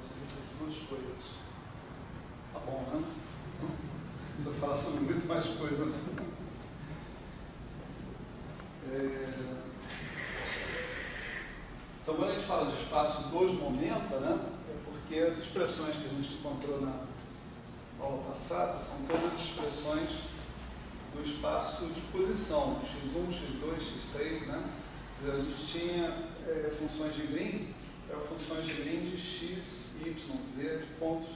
sobre essas duas coisas. Tá bom, né? Vou falar sobre muito mais coisa. Né? Então, quando a gente fala de espaço dos momenta, né, é porque as expressões que a gente encontrou na aula passada são todas expressões do espaço de posição, x1, x2, x3, né? Quer dizer, a gente tinha funções de Green, eram funções de Green de x, y, z, de pontos,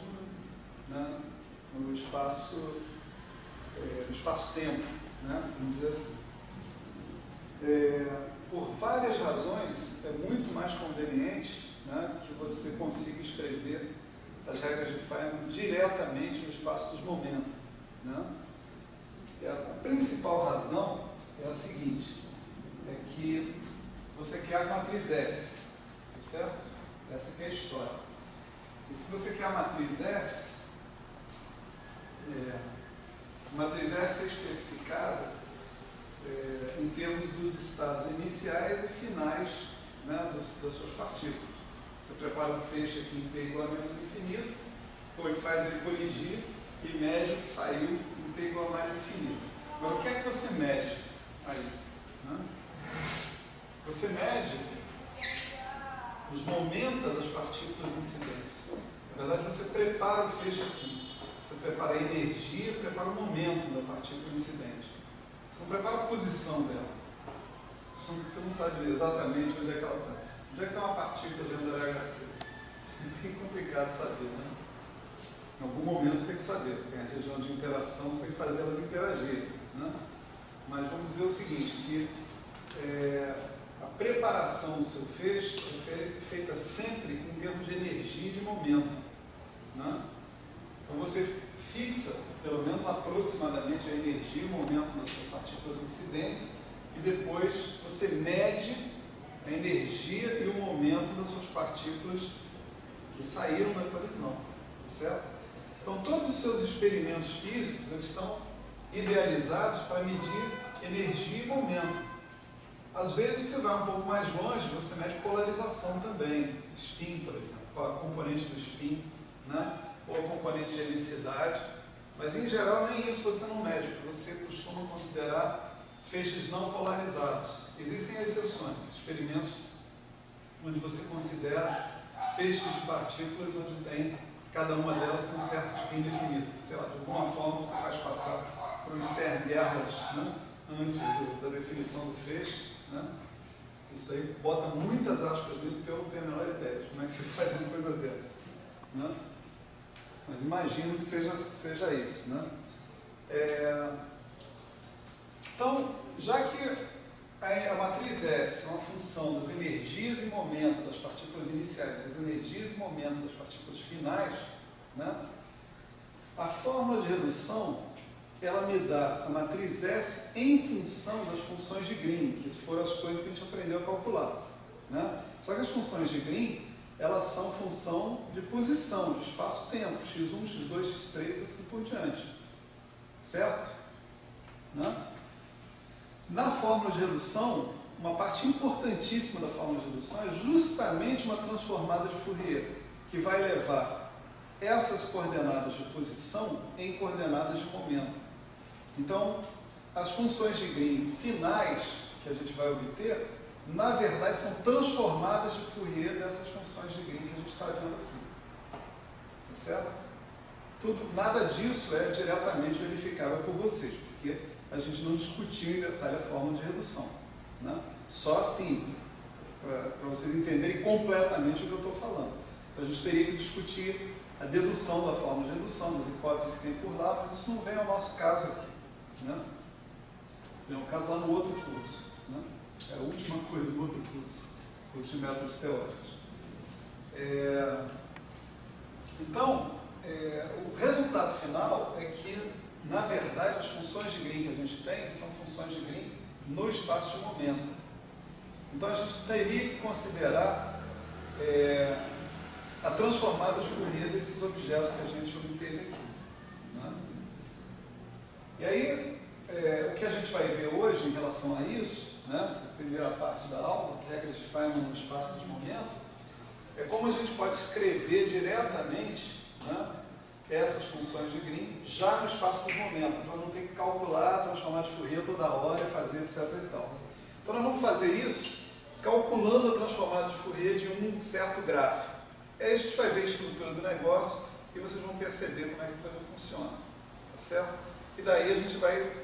né, no espaço-tempo, né, vamos dizer assim. Por várias razões, é muito mais conveniente, né, que você consiga escrever as regras de Feynman diretamente no espaço dos momentos. Né? A principal razão é a seguinte, é que você quer a matriz S, certo? Essa que é a história. E se você quer a matriz S é especificada em termos dos estados iniciais e finais, né, das suas partículas. Você prepara um feixe aqui em T igual a menos infinito, faz ele colidir e mede o que saiu em T igual a mais infinito. Agora, o que é que você mede aí? Né? Você mede os momentos das partículas incidentes. Na verdade, você prepara o feixe assim. Você prepara a energia, prepara o momento da partícula incidente. Você não prepara a posição dela. Você não sabe exatamente onde é que ela está. Onde é que está uma partícula dentro da LHC? É bem complicado saber, né? Em algum momento você tem que saber, porque a região de interação você tem que fazer elas interagirem. Né? Mas vamos dizer o seguinte, que a preparação do seu feixe é feita sempre em termos de energia e de momento. Né? Então você fixa, pelo menos aproximadamente, a energia e o momento das suas partículas incidentes e depois você mede a energia e o momento das suas partículas que saíram da colisão. Certo? Então todos os seus experimentos físicos eles estão idealizados para medir energia e momento. Às vezes você vai um pouco mais longe, você mede polarização também, spin, por exemplo, a componente do spin, né? Ou a componente de helicidade, mas em geral nem isso você não mede, porque você costuma considerar feixes não polarizados. Existem exceções, experimentos onde você considera feixes de partículas onde tem, cada uma delas tem um certo spin definido. Sei lá, de alguma forma você faz passar por um Stern-Gerlach, né? Antes da definição do feixe. Né? Isso aí bota muitas aspas nisso, porque eu não tenho a menor ideia de como é que se faz uma coisa dessa. Né? Mas imagino que seja isso. Né? Então, já que a matriz S é uma função das energias e momentos das partículas iniciais, das energias e momentos das partículas finais, né? A fórmula de redução ela me dá a matriz S em função das funções de Green, que foram as coisas que a gente aprendeu a calcular. Né? Só que as funções de Green, elas são função de posição, de espaço-tempo, x1, x2, x3, assim por diante. Certo? Né? Na fórmula de redução, uma parte importantíssima da fórmula de redução é justamente uma transformada de Fourier, que vai levar essas coordenadas de posição em coordenadas de momento. Então, as funções de Green finais que a gente vai obter, na verdade, são transformadas de Fourier dessas funções de Green que a gente está vendo aqui. Tá certo? Nada disso é diretamente verificável por vocês, porque a gente não discutiu em detalhe a fórmula de redução. Né? Só assim, para vocês entenderem completamente o que eu estou falando. Então, a gente teria que discutir a dedução da fórmula de redução, das hipóteses que tem por lá, mas isso não vem ao nosso caso aqui. Né? Vem ao caso lá no outro curso. Né? É a última coisa do outro curso de métodos teóricos. Então, o resultado final é que, na verdade, as funções de Green que a gente tem são funções de Green no espaço de momento. Então, a gente teria que considerar a transformada de Fourier desses objetos que a gente obteve aqui. Né? E aí, o que a gente vai ver hoje em relação a isso, né, a primeira parte da aula, regras de Feynman no espaço dos momentos, é como como a gente pode escrever diretamente, né, essas funções de Green já no espaço dos momentos, para não ter que calcular, transformar de Fourier toda hora, fazer etc. e tal. Então nós vamos fazer isso calculando a transformada de Fourier de um certo gráfico. Aí a gente vai ver a estrutura do negócio e vocês vão perceber como é que a coisa funciona. Tá certo? E daí a gente vai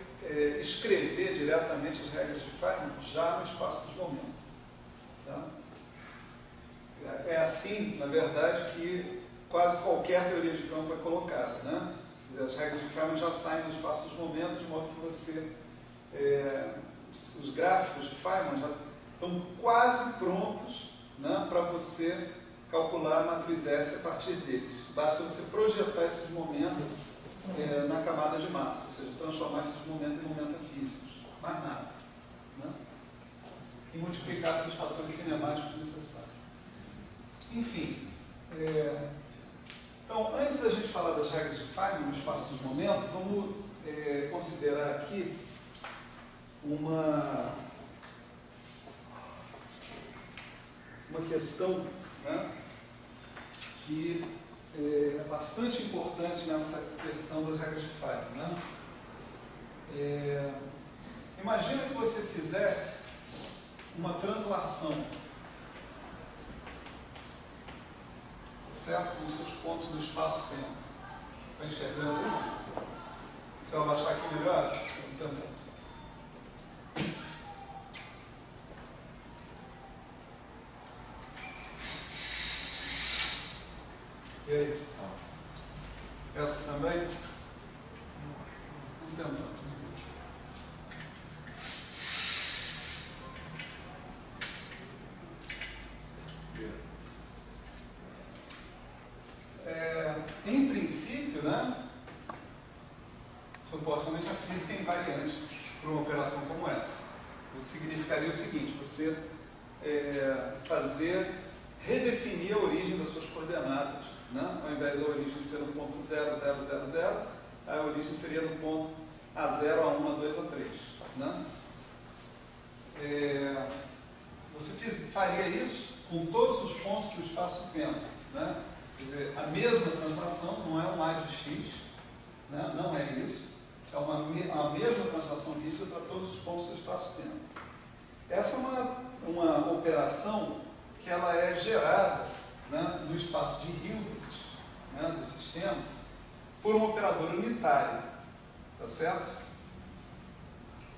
escrever diretamente as regras de Feynman já no espaço dos momentos. Tá? É assim, na verdade, que quase qualquer teoria de campo é colocada. Né? Quer dizer, as regras de Feynman já saem do espaço dos momentos, de modo que você... os gráficos de Feynman já estão quase prontos, né, para você calcular a matriz S a partir deles. Basta você projetar esses momentos na camada de massa, ou seja, transformar esses momentos em momentos físicos. Mais nada. Né? E multiplicar pelos fatores cinemáticos necessários. Enfim, então, antes da gente falar das regras de Feynman no espaço dos momentos, vamos considerar aqui uma questão, né, que é bastante importante nessa questão das regras de Feynman. Né? Imagina que você fizesse uma translação, certo? Dos seus pontos do espaço-tempo. Está enxergando? Se eu abaixar aqui melhor, então. E aí? Essa também? Então. Em princípio, né? Supostamente a física é invariante para uma operação como essa. Isso significaria o seguinte: você redefinir a origem das suas coordenadas. Né? Ao invés da origem ser no ponto 0, 0, 0, 0, a origem seria no ponto A0, A1, A2, A3. Né? Você faria isso com todos os pontos do espaço-tempo. Né? Quer dizer, a mesma translação não é um A de X, né? Não é isso. É a mesma translação rígida para todos os pontos do espaço-tempo. Essa é uma operação que ela é gerada, né, no espaço de Hilbert, né, do sistema, por um operador unitário. Tá certo?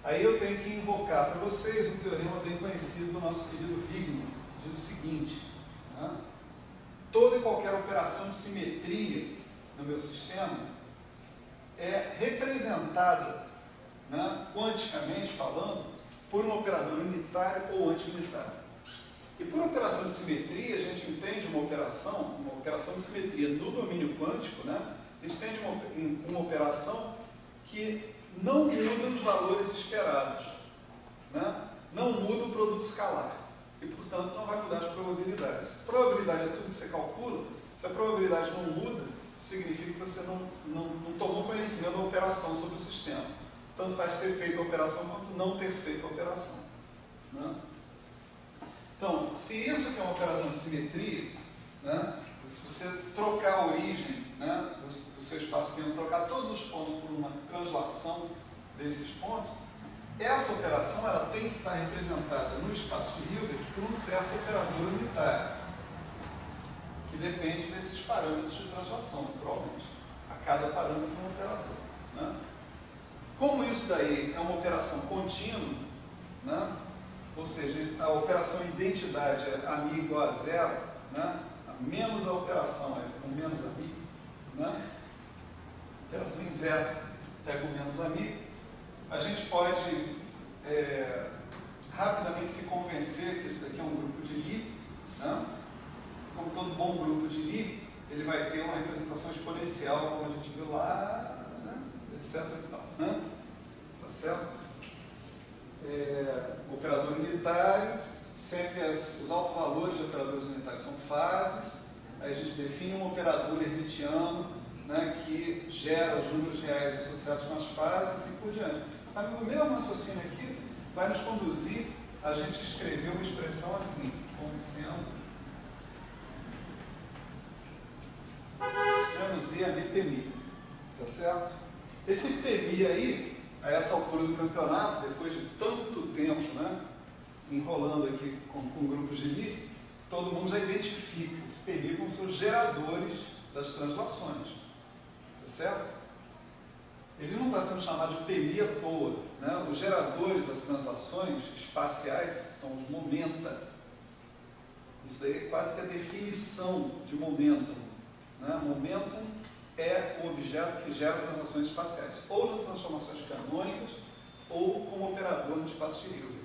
Aí eu tenho que invocar para vocês um teorema bem conhecido do nosso querido Wigner, que diz o seguinte: né, toda e qualquer operação de simetria no meu sistema é representada, né, quanticamente falando, por um operador unitário ou anti-unitário. E por operação de simetria, a gente entende uma operação de simetria no domínio quântico, né, a gente entende uma operação que não muda os valores esperados, né, não muda o produto escalar. E, portanto, não vai mudar as probabilidades. Probabilidade é tudo que você calcula. Se a probabilidade não muda, significa que você não tomou conhecimento da operação sobre o sistema. Tanto faz ter feito a operação quanto não ter feito a operação. Né? Então, se isso é uma operação de simetria, né, se você trocar a origem, né, do seu espaço-tempo, trocar todos os pontos por uma translação desses pontos, essa operação ela tem que estar representada no espaço de Hilbert por um certo operador unitário, que depende desses parâmetros de translação, naturalmente. A cada parâmetro um operador. Né? Como isso daí é uma operação contínua, né? Ou seja, a operação identidade é AMI igual a zero, né? Menos a operação é com menos AMI, né? Operação inversa pega o menos AMI. A gente pode rapidamente se convencer que isso daqui é um grupo de Lie, né? Como todo bom grupo de Lie, ele vai ter uma representação exponencial, como a gente viu lá, né? Etc. E tal, né? Tá certo? Operador unitário, sempre os autovalores de operadores unitários são fases. Aí a gente define um operador hermitiano, né, que gera os números reais associados com as fases e assim por diante. Mas o mesmo raciocínio aqui vai nos conduzir a gente escrever uma expressão assim, como sendo traduzir ali PMI, tá certo? Esse PMI aí, a essa altura do campeonato, depois de tanto tempo, né, enrolando aqui com grupos de LI, todo mundo já identifica. Esse PMI vão ser os geradores das translações, tá certo? Ele não está sendo chamado de PMI à toa, né? Os geradores das translações espaciais são os momenta. Isso aí é quase que a definição de momentum, né? Momentum é o objeto que gera translações espaciais, ou nas transformações canônicas, ou como operador no espaço de Hilbert.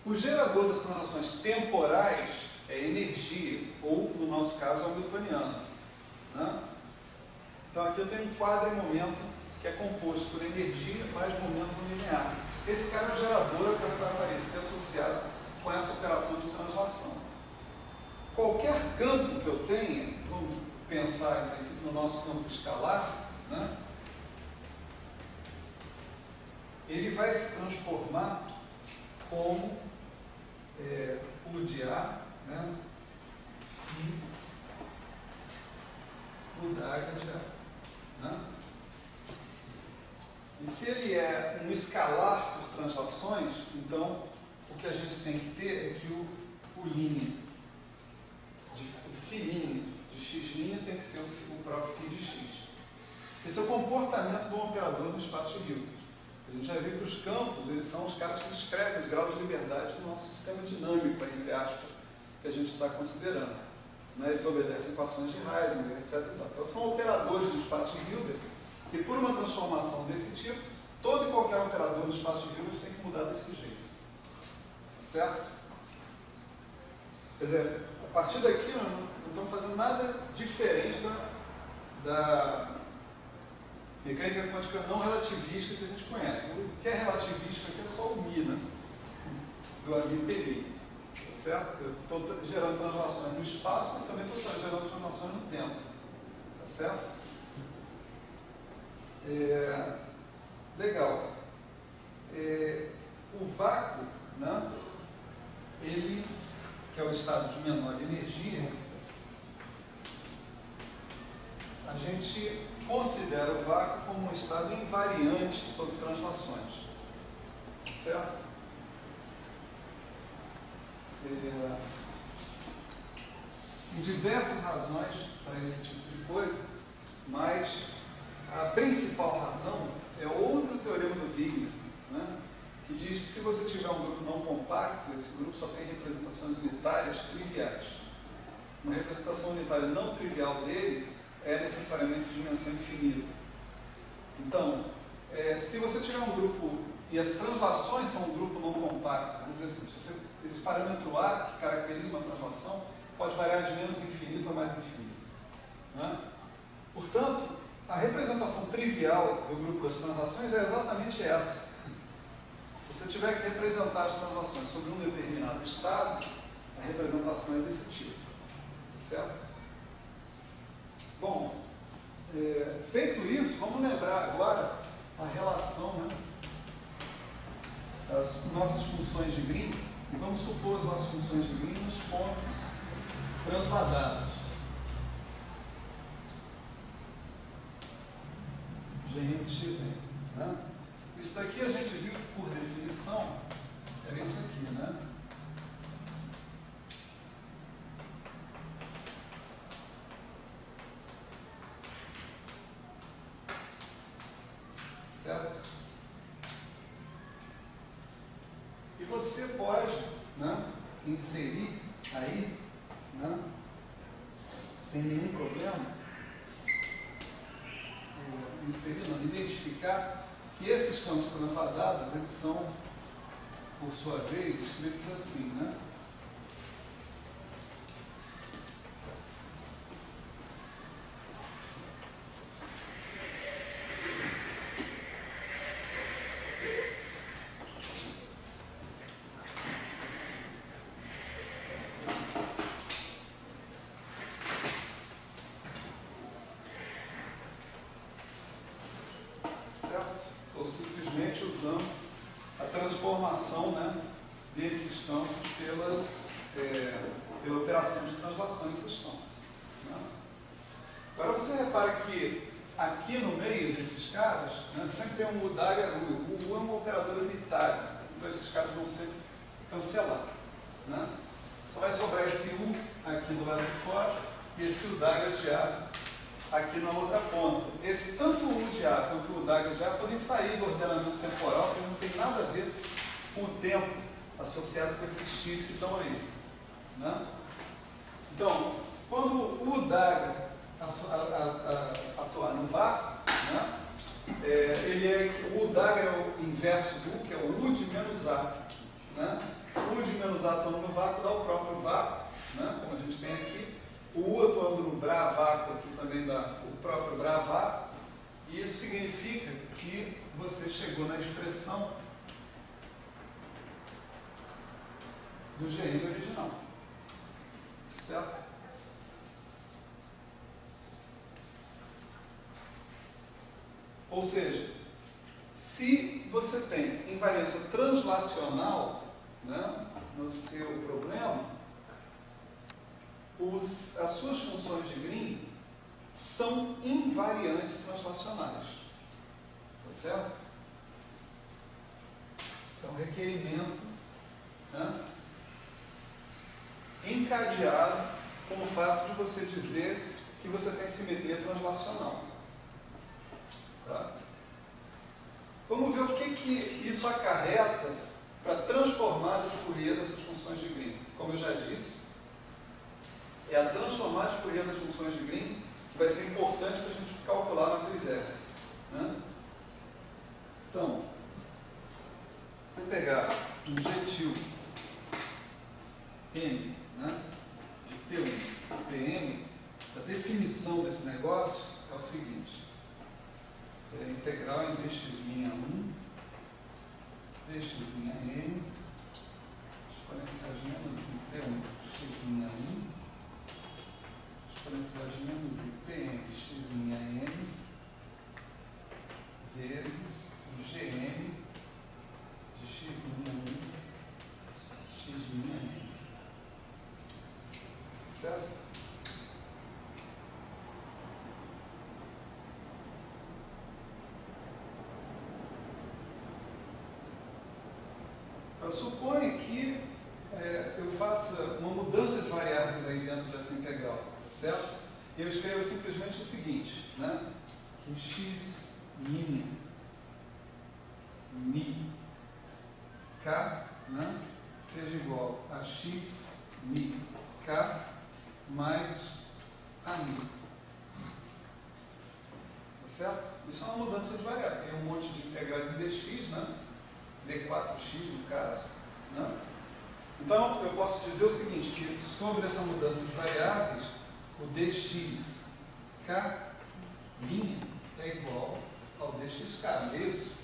O gerador das translações temporais é energia, ou, no nosso caso, hamiltoniano, né? Então aqui eu tenho um quadro em momento que é composto por energia mais momento linear. Esse cara é o gerador que vai aparecer associado com essa operação de translação. Qualquer campo que eu tenha, vamos pensar em princípio no nosso campo escalar, né? Ele vai se transformar como U de A, né? U da H de A. Né? E se ele é um escalar por translações, então o que a gente tem que ter é que o linha, o φ' de x' tem que ser o próprio φ de x. Esse é o comportamento de um operador no espaço de Hilbert. A gente já viu que os campos, eles são os caras que descrevem os graus de liberdade do nosso sistema dinâmico, entre aspas, que a gente está considerando. Né? Eles obedecem equações de Heisenberg, etc. Então, são operadores do espaço de Hilbert, e por uma transformação desse tipo, todo e qualquer operador no espaço de Hilbert tem que mudar desse jeito. Certo? Quer dizer, a partir daqui, não estamos fazendo nada diferente da mecânica quântica não relativista que a gente conhece. O que é relativista aqui é só o Mi, né? Do MPI. Tá certo? Eu estou gerando translações no espaço, mas também estou gerando translações no tempo. Tá certo? Legal. O vácuo, né? Ele, que é o estado de menor energia, a gente considera o vácuo como um estado invariante sobre translações. Certo? Tem diversas razões para esse tipo de coisa, mas a principal razão é outro teorema do Wigner, né, que diz que se você tiver um grupo não compacto, esse grupo só tem representações unitárias triviais. Uma representação unitária não trivial dele é necessariamente de dimensão infinita. Então, se você tiver um grupo, e as translações são um grupo não compacto, vamos dizer assim, esse parâmetro A, que caracteriza uma translação, pode variar de menos infinito a mais infinito. Né? Portanto, a representação trivial do grupo das translações é exatamente essa. Se você tiver que representar as translações sobre um determinado estado, a representação é desse tipo. Certo? Bom, feito isso, vamos lembrar agora a relação, né, das nossas funções de Green, e vamos supor as nossas funções de Green nos pontos transladados. Gn de xn. Né? Isso daqui a gente viu que, por definição, era isso aqui, né? Certo? E você pode, né, inserir aí, né, sem nenhum problema, identificar que esses campos transladados, eles são, por sua vez, escritos assim, né? Ou simplesmente usando a transformação, né, desses campos pela operação de translação em questão. Né? Agora você repara que aqui no meio desses caras, né, sempre tem um U DAG U. O U é um operador unitário, então esses caras vão ser cancelados. Né? Só vai sobrar esse U aqui do lado de fora e esse U DAG de A aqui na outra ponta. Tanto o U de A quanto o U DAG de A podem sair do ordenamento temporal, porque não tem nada a ver com o tempo associado com esses X que estão aí. Né? Então, quando o U DAG atuar no vácuo, né? O U DAG é o inverso do U, que é o U de menos A. Né? O U de menos A atuando no vácuo dá o próprio vácuo, né? Como a gente tem aqui. O U atuando no Bra vácuo aqui também dá o próprio Bra vácuo. E isso significa que você chegou na expressão do GM original. Certo? Ou seja, se você tem invariância translacional, né, no seu problema, as suas funções de Green são invariantes translacionais. Tá certo? Isso é um requerimento, né, encadeado com o fato de você dizer que você tem simetria translacional. Tá? Vamos ver o que isso acarreta para transformada de Fourier dessas funções de Green. Como eu já disse, é a transformada de Fourier das funções de Green que vai ser importante para a gente calcular a matriz S. Né? Então, você pegar um jetil M, né, de P1 e PM, a definição desse negócio é o seguinte: integral em dx'1, dx'(m), exponencial de menos i P1 x'1, exponencial de menos i PM x'(m), vezes o GM de x'1, x'(m). Certo? Suponha que eu faça uma mudança de variáveis aí dentro dessa integral, certo? E eu escrevo simplesmente o seguinte, né? Que x' mi k, né, seja igual a x mi k mais a mi. Tá certo? Isso é uma mudança de variável. Tem um monte de integrais em dx, né? D4x no caso. Né? Então, eu posso dizer o seguinte, que sobre essa mudança de variáveis, o dx k' é igual ao dxk, não é isso?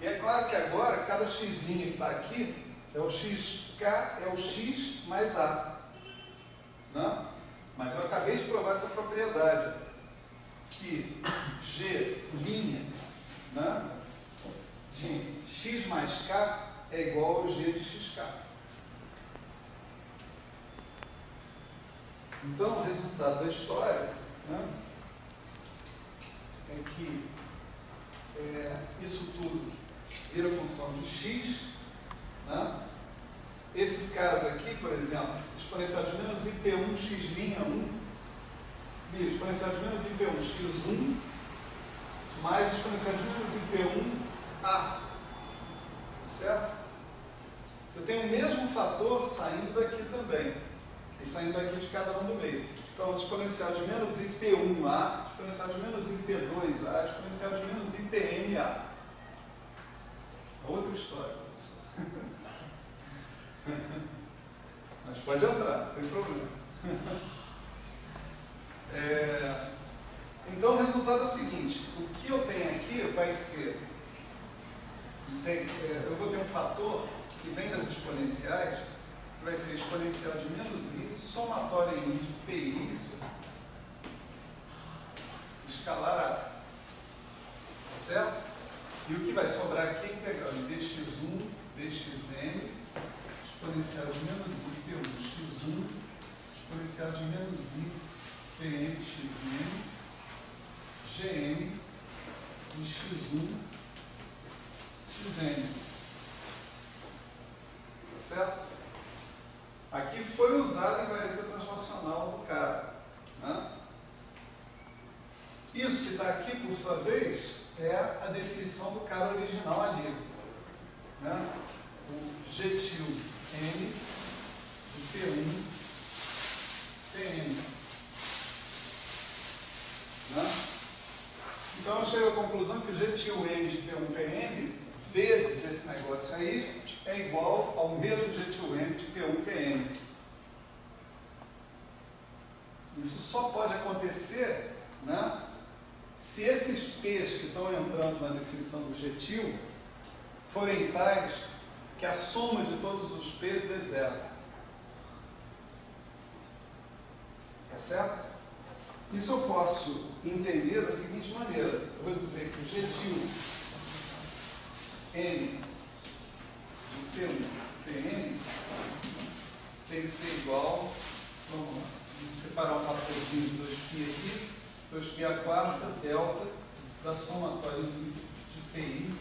E é claro que agora, cada x' que está aqui, é o xk, é o x mais a. Né? Mas eu acabei de provar essa propriedade, que G', né, de x mais k é igual ao G de xk. Então, o resultado da história, né, é que isso tudo vira função de x. Né? Esses caras aqui, por exemplo, exponencial de menos IP1 x'1, exponencial de menos IP1 x1 mais exponencial de menos IP1 a. Certo? Você tem o mesmo fator saindo daqui também. E saindo daqui de cada um do meio. Então, exponencial de menos IP1a, exponencial de menos IP2a, exponencial de menos IPMA. Outra história. Mas pode entrar, não tem problema. Então, o resultado é o seguinte: o que eu tenho aqui vai ser, eu vou ter um fator que vem das exponenciais, que vai ser exponencial de menos i, somatório em i de pi, escalar a. Tá certo? E o que vai sobrar aqui é integral de dx1, dxm, exponencial de menos i p1 x1, exponencial de menos I, PM, xn, gn, de x1, xn. Tá certo? Aqui foi usado a invariância translacional do cara. Né? Isso que está aqui, por sua vez, é a definição do cara original ali. Né? O G til N de P1 Pn. Né? Então eu chego à conclusão que o G til N de P1 Pn vezes esse negócio aí é igual ao mesmo G til N de P1 Pn. Isso só pode acontecer, né, se esses P's que estão entrando na definição do G til forem tais que a soma de todos os P's dê zero. Tá certo? Isso eu posso entender da seguinte maneira. Eu vou dizer que o G til N de P1 Pn tem que ser igual, vamos lá, vamos separar um fatorzinho de 2π aqui, 2π a quarta, delta, da somatória de Pi,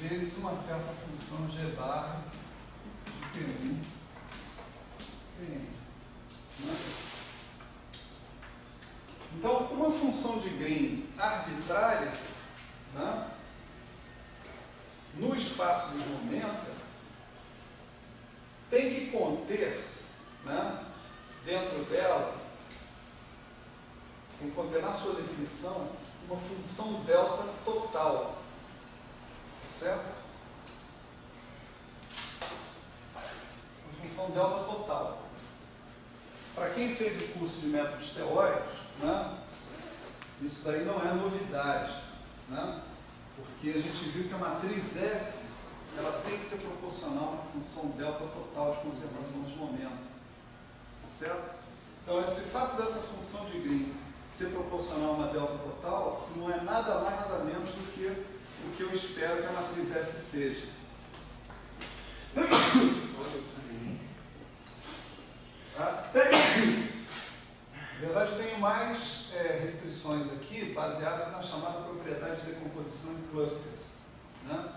vezes uma certa função G barra de P1 Pn. Então, uma função de Green arbitrária, né, no espaço de momento, tem que conter, né, dentro dela, tem que conter na sua definição uma função delta total. Certo? Uma função delta total. Para quem fez o curso de métodos teóricos, né, isso daí não é novidade, né, porque a gente viu que a matriz S ela tem que ser proporcional a uma função delta total de conservação de momento. Certo? Então, esse fato dessa função de Green ser proporcional a uma delta total não é nada mais, nada menos do que o que eu espero que a matriz S seja. Tá? Na verdade, eu tenho mais restrições aqui baseadas na chamada propriedade de decomposição em clusters. Né?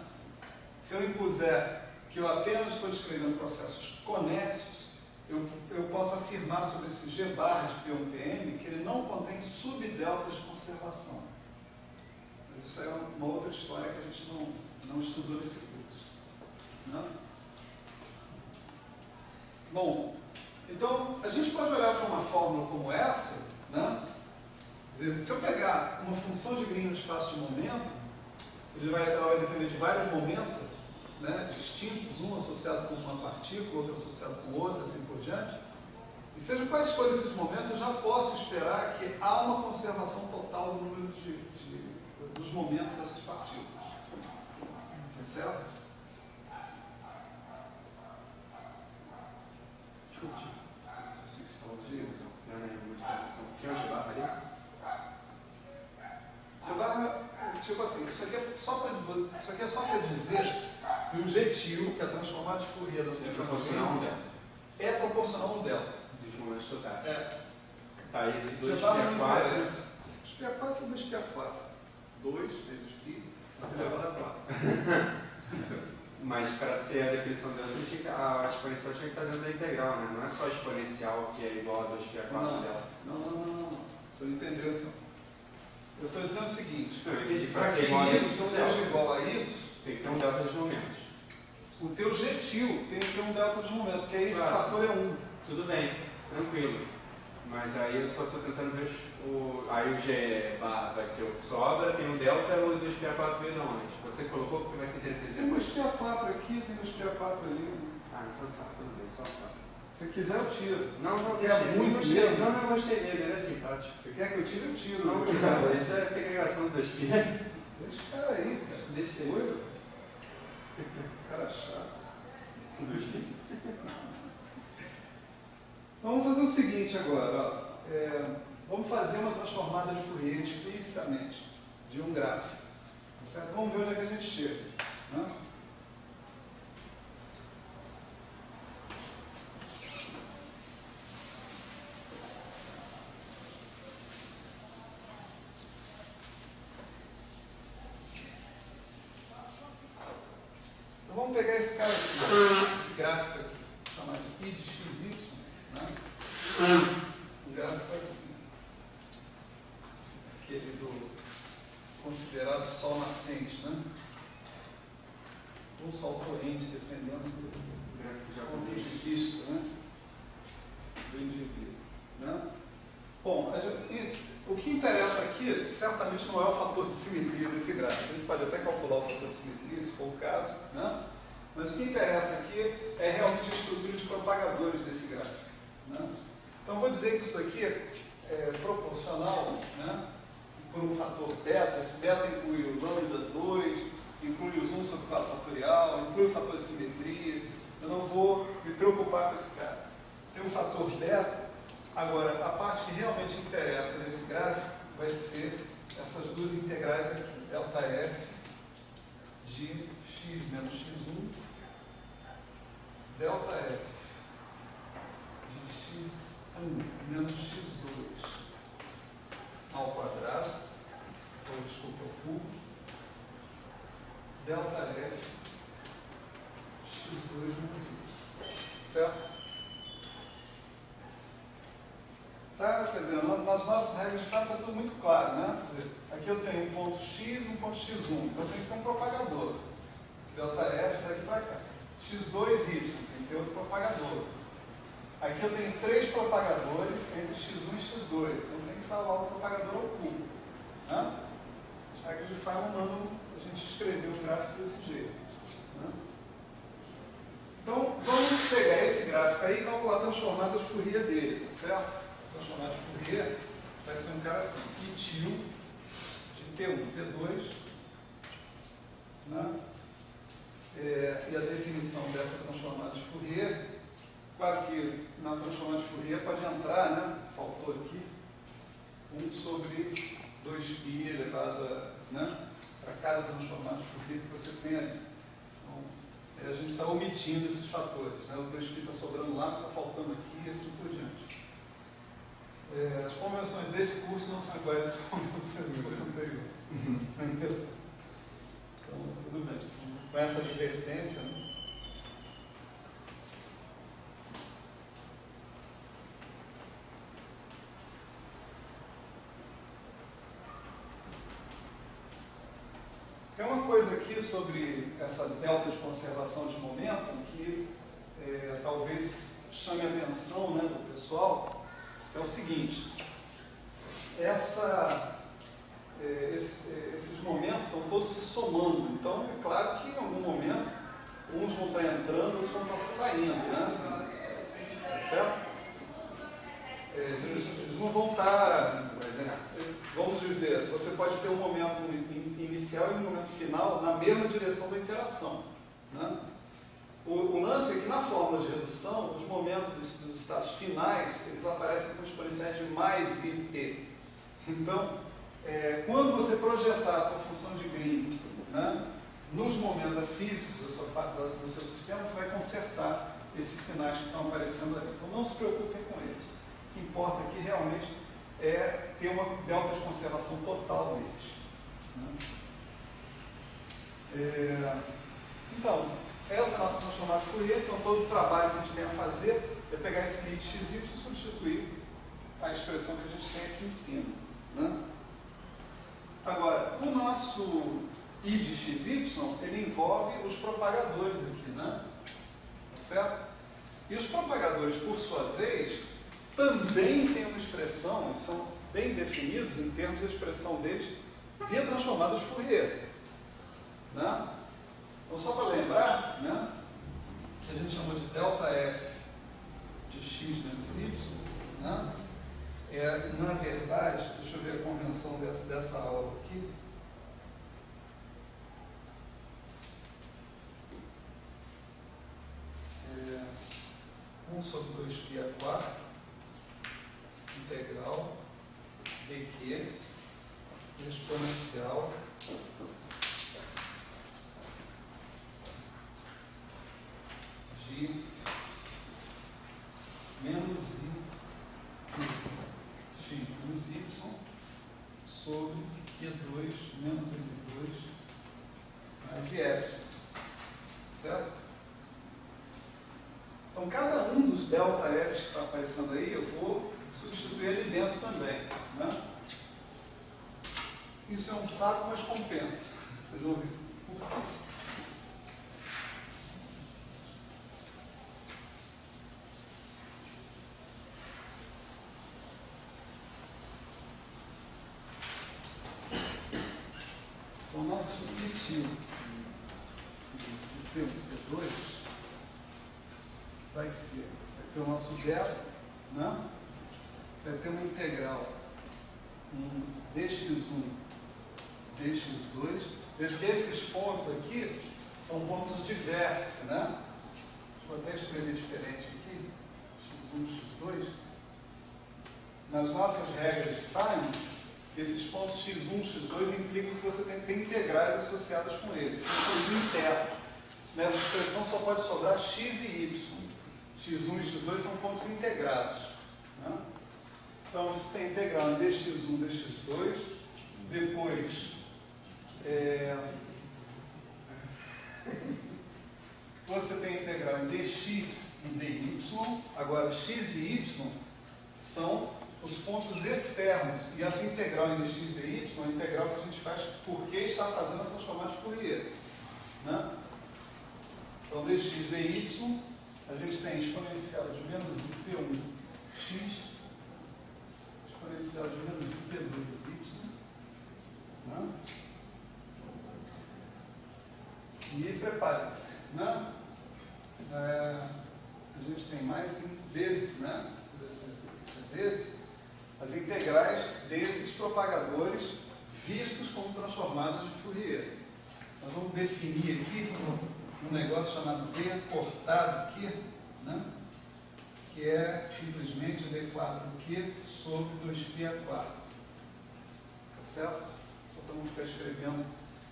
Se eu impuser que eu apenas estou descrevendo processos conexos, eu posso afirmar sobre esse G bar de P1Pm que ele não contém subdeltas de conservação. Mas isso é uma outra história que a gente não estudou nesse curso. Né? Bom, então a gente pode olhar para uma fórmula como essa, né? Quer dizer, se eu pegar uma função de Green no espaço de momento, ela vai depender de vários momentos, né, distintos, um associado com uma partícula, outro associado com outra, assim por diante. E seja quais forem esses momentos, eu já posso esperar que há uma conservação total do número dos momentos dessas partículas. É certo? Chute. Se você falou de que é o G-barra ali? G-barra, tipo assim, isso aqui é só para dizer que o G til, que é a transformada de Fourier da função é proporcional ao delta. Dos momentos totais. É. Tá, esse 2 π4. 2π4 é 2π4. 2 vezes π elevado a 4. Mas para ser a definição dela, a exponencial tinha que estar dentro da integral, né? Não é só exponencial que é igual a 2π4 dela. Não. Você não entendeu, então. Eu estou dizendo o seguinte: para que isso seja igual a isso, tem que ter um delta de momentos. O teu G til tem que ter um delta de momentos, porque aí esse Claro. fator é 1. Tudo bem, tranquilo. Mas aí eu só estou tentando ver aí o G bar vai ser o que sobra, tem um delta ou 2π4 veio de onde? Você colocou porque vai ser interessante Tem depois. 2π4 aqui, tem 2π4 ali. Ah, então tá, tudo bem, só tá. Se quiser, eu tiro. Não, quer muito mesmo? Não, eu gostei dele, ele é simpático. Você quer que eu tire? Eu tiro. Não, cara, isso é segregação dos 2π. Deixa o cara aí, cara. Deixa ele. Coisa. Cara chato. 2π. Vamos fazer o seguinte agora, ó. Vamos fazer uma transformada de Fourier explicitamente de um gráfico. Tá certo? Vamos ver onde é que a gente chega. Né? vamos pegar esse cara aqui, esse gráfico aqui, chamar de I de XY, né? Um gráfico assim, aquele do considerado sol nascente, né? Ou sol poente, dependendo do ponto de vista, né? Do indivíduo, né? Bom, o que interessa aqui certamente não é o fator de simetria desse gráfico. A gente pode até calcular o fator de simetria, se for o caso, né? Mas o que interessa aqui é realmente a estrutura de propagadores desse gráfico, né? Então, vou dizer que isso aqui é proporcional, né? Por um fator beta. Esse beta inclui o lambda 2, inclui os 1 sobre 4 fatorial, inclui o fator de simetria. Eu não vou me preocupar com esse cara. Tem um fator beta. Agora, a parte que realmente interessa nesse gráfico vai ser essas duas integrais aqui, ΔF de x menos x1, ΔF de x1 menos x2 ao quadrado, ou desculpa, ao cubo, ΔF x2 menos y, certo? Tá? Quer dizer, nas nossas regras de fato está tudo muito claro, né? Quer dizer, aqui eu tenho um ponto x e um ponto x1, então tem que ter um propagador. ΔF daqui para cá. x2y, tem que ter outro propagador. Aqui eu tenho 3 propagadores entre x1 e x2, então tem que falar o propagador ao cubo. Né? As regras de Feynman mandam a gente escrever o gráfico desse jeito. Né? Então, vamos pegar esse gráfico aí e calcular a transformada de Fourier dele, certo? Transformada de Fourier vai ser um cara assim, I til de T1, T2, né? E a definição dessa transformada de Fourier, claro que na transformada de Fourier pode entrar, né? Faltou aqui, 1 sobre 2π elevado a, né? Para cada transformada de Fourier que você tem ali. Então, a gente está omitindo esses fatores, né? O 2π está sobrando lá, está faltando aqui e assim por diante. As convenções desse curso não são iguais às convenções do curso anterior. Entendeu? Então, tudo bem. Com essa advertência, né? Tem uma coisa aqui sobre essa delta de conservação de momento que talvez chame a atenção, né, do pessoal. É o seguinte, esses momentos estão todos se somando, então é claro que em algum momento uns vão estar entrando, outros vão estar saindo, né? Assim, certo? Eles não vão estar, vamos dizer, você pode ter um momento inicial e um momento final na mesma direção da interação, né? O lance é que na fórmula de redução, os momentos dos estados finais, eles aparecem com exponenciais de mais IT. Então, quando você projetar a tua função de Green, né, nos momentos físicos do seu sistema, você vai consertar esses sinais que estão aparecendo ali. Então, não se preocupem com eles. O que importa aqui realmente é ter uma delta de conservação total deles. Né? Então, essa é a nossa transformada de Fourier. Então, todo o trabalho que a gente tem a fazer é pegar esse I de xy e substituir a expressão que a gente tem aqui em cima. Né? Agora, o nosso I de xy, ele envolve os propagadores aqui, né? Tá certo? E os propagadores, por sua vez, também têm uma expressão, eles são bem definidos em termos da expressão deles via transformada de Fourier. Né? Então, só para lembrar, né, que a gente chamou de ΔF de x menos y, né, na verdade, deixa eu ver a convenção dessa aula aqui. É 1 sobre 2π a 4, integral, dq, exponencial, de menos i, x menos y, sobre Q2 menos M2 mais I epsilon. Certo? Então, cada um dos delta Fs que está aparecendo aí, eu vou substituir ali dentro também. Né? Isso é um saco, mas compensa. Vocês vão ver por quê. O nosso objetivo de ter um P2 vai ter o nosso delta, né? Vai ter uma integral em dx1, dx2. Veja que esses pontos aqui são pontos de vértice, né? Deixa eu até escrever diferente aqui, x1, x2. Nas nossas regras de Feynman, esses pontos x1, x2 implicam que você tem que ter integrais associadas com eles. São pontos internos. Nessa expressão só pode sobrar x e y. x1 e x2 são pontos integrados. Né? Então, você tem integral em dx1, dx2. Depois, você tem integral em dx e dy. Agora, x e y são os pontos externos, e essa integral em dx e dy é a integral que a gente faz porque está fazendo a transformada de Fourier. Né? Então, dx e dy, a gente tem exponencial de menos P1x, exponencial de menos P2y. Né? E preparem-se. Né? A gente tem mais vezes, né? Vezes, as integrais desses propagadores vistos como transformadas de Fourier. Nós vamos definir aqui um negócio chamado D cortado aqui, né? Que é simplesmente D4Q sobre 2π4. Tá certo? Só para não ficar escrevendo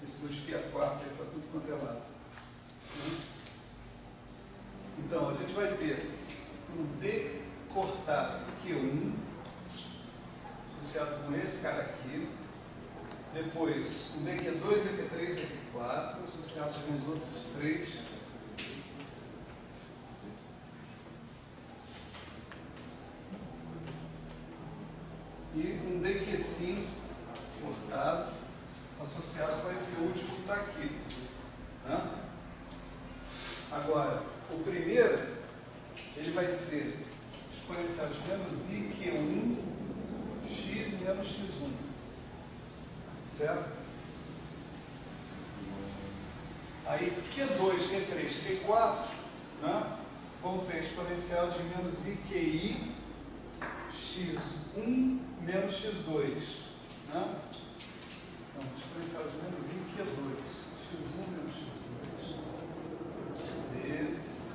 esse 2π4 aí para tudo quanto é lado. Então, a gente vai ter um D cortado Q1 associado com esse cara aqui, depois um DQ2, DQ3, DQ4 associados com os outros três, e um DQ5 cortado associado com esse último que está aqui. Né? Agora, o primeiro ele vai ser exponencial de menos IQ1 x menos x1. Certo? Aí Q2, Q3, Q4, né, vão ser exponencial de menos IQI x1 menos x2. Né? Então, exponencial de menos IQ2 x1 menos x2 vezes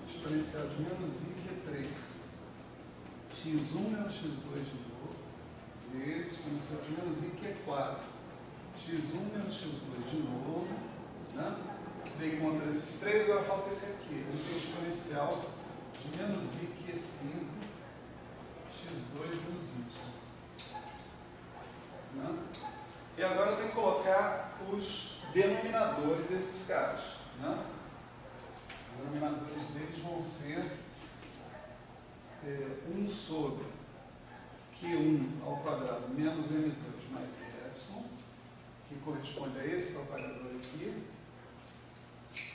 exponencial de menos IQ3 x1 menos x2 de novo, vezes exponencial de menos IQ4 x1 menos x2 de novo, né? Dei conta desses três, agora falta esse aqui. Eu tenho exponencial de menos IQ5 x2 menos y. Né? E agora eu tenho que colocar os denominadores desses caras. Né? Os denominadores deles vão ser 1 sobre Q1 ao quadrado menos M2 mais Y, que corresponde a esse propagador aqui.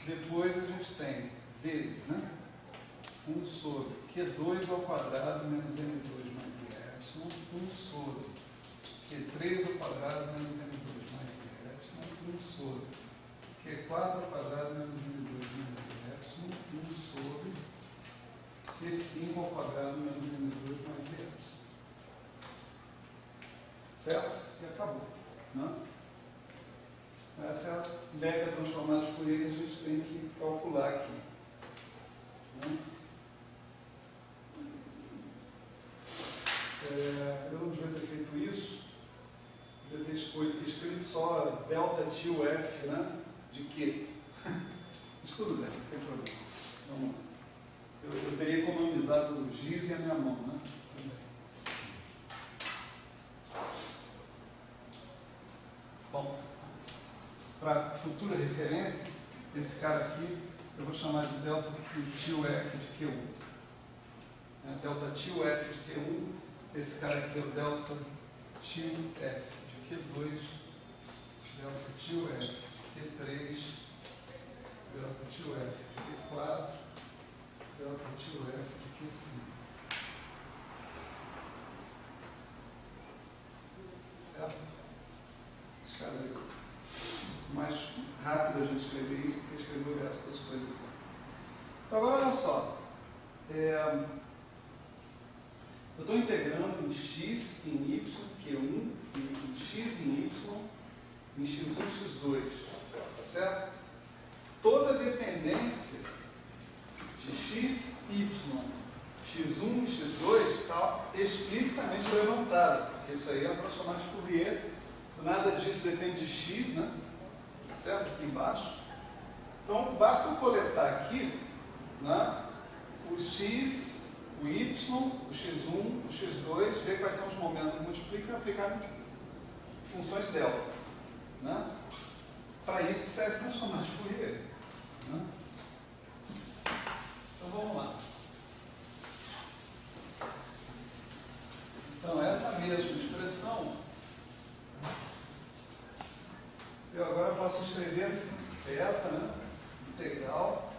Depois a gente tem vezes, né? 1 sobre Q2 ao quadrado menos M2 mais Y, 1 sobre Q3 ao quadrado menos M2 mais Y, 1 sobre Q4 ao quadrado menos M2 mais Y, 1 sobre Q5 ao quadrado menos M2 mais Y. Certo? E acabou. Né? Essa é a mega transformada de Fourier que a gente tem que calcular aqui. Né? Eu não devia ter feito isso. Eu devia ter escrito só delta tio F, né? De Q. Mas tudo bem, não tem problema. Vamos lá. Eu teria economizado o giz e a minha mão, né? Bom, para futura referência, esse cara aqui eu vou chamar de delta tio F de Q1. Delta tio F de Q1, esse cara aqui é o delta tio F de Q2, delta tio F de Q3, delta tio F de Q4, delta tio F de Q5. Certo? Esses caras aí. Mais rápido a gente escrever isso do que escrever o resto das coisas. Então, agora olha só. Eu estou integrando em x, em y, q1, em x, em y, em x1, x2. Tá certo? Toda dependência de x, y, x1 e x2 está explicitamente levantada. Porque isso aí é para chamar de Fourier. Nada disso depende de x, né? Tá certo? Aqui embaixo. Então, basta coletar aqui, né, o x, o y, o x1, o x2, ver quais são os momentos que multiplicam e aplicar em funções delta. Né? Para isso que serve transformar de Fourier. Né? Então, vamos lá. Então, essa mesma expressão, eu agora posso escrever assim, beta, né? Integral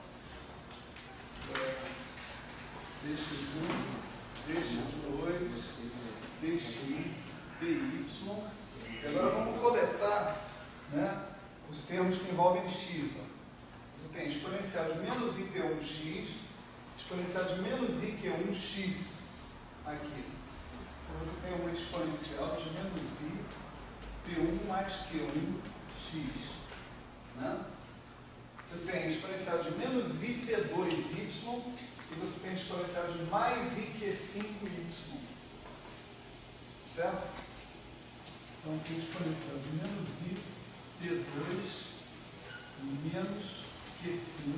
dx1, dx2, dx, dy. E agora vamos coletar, né, os termos que envolvem x. Ó. Você tem exponencial de menos iq1x, exponencial de menos iq1x aqui. Então você tem uma exponencial de menos i p1 mais q1x. Né? Você tem exponencial de menos ip2y e você tem exponencial de mais iq5y. Certo? Então tem exponencial de menos ip2 menos q5y.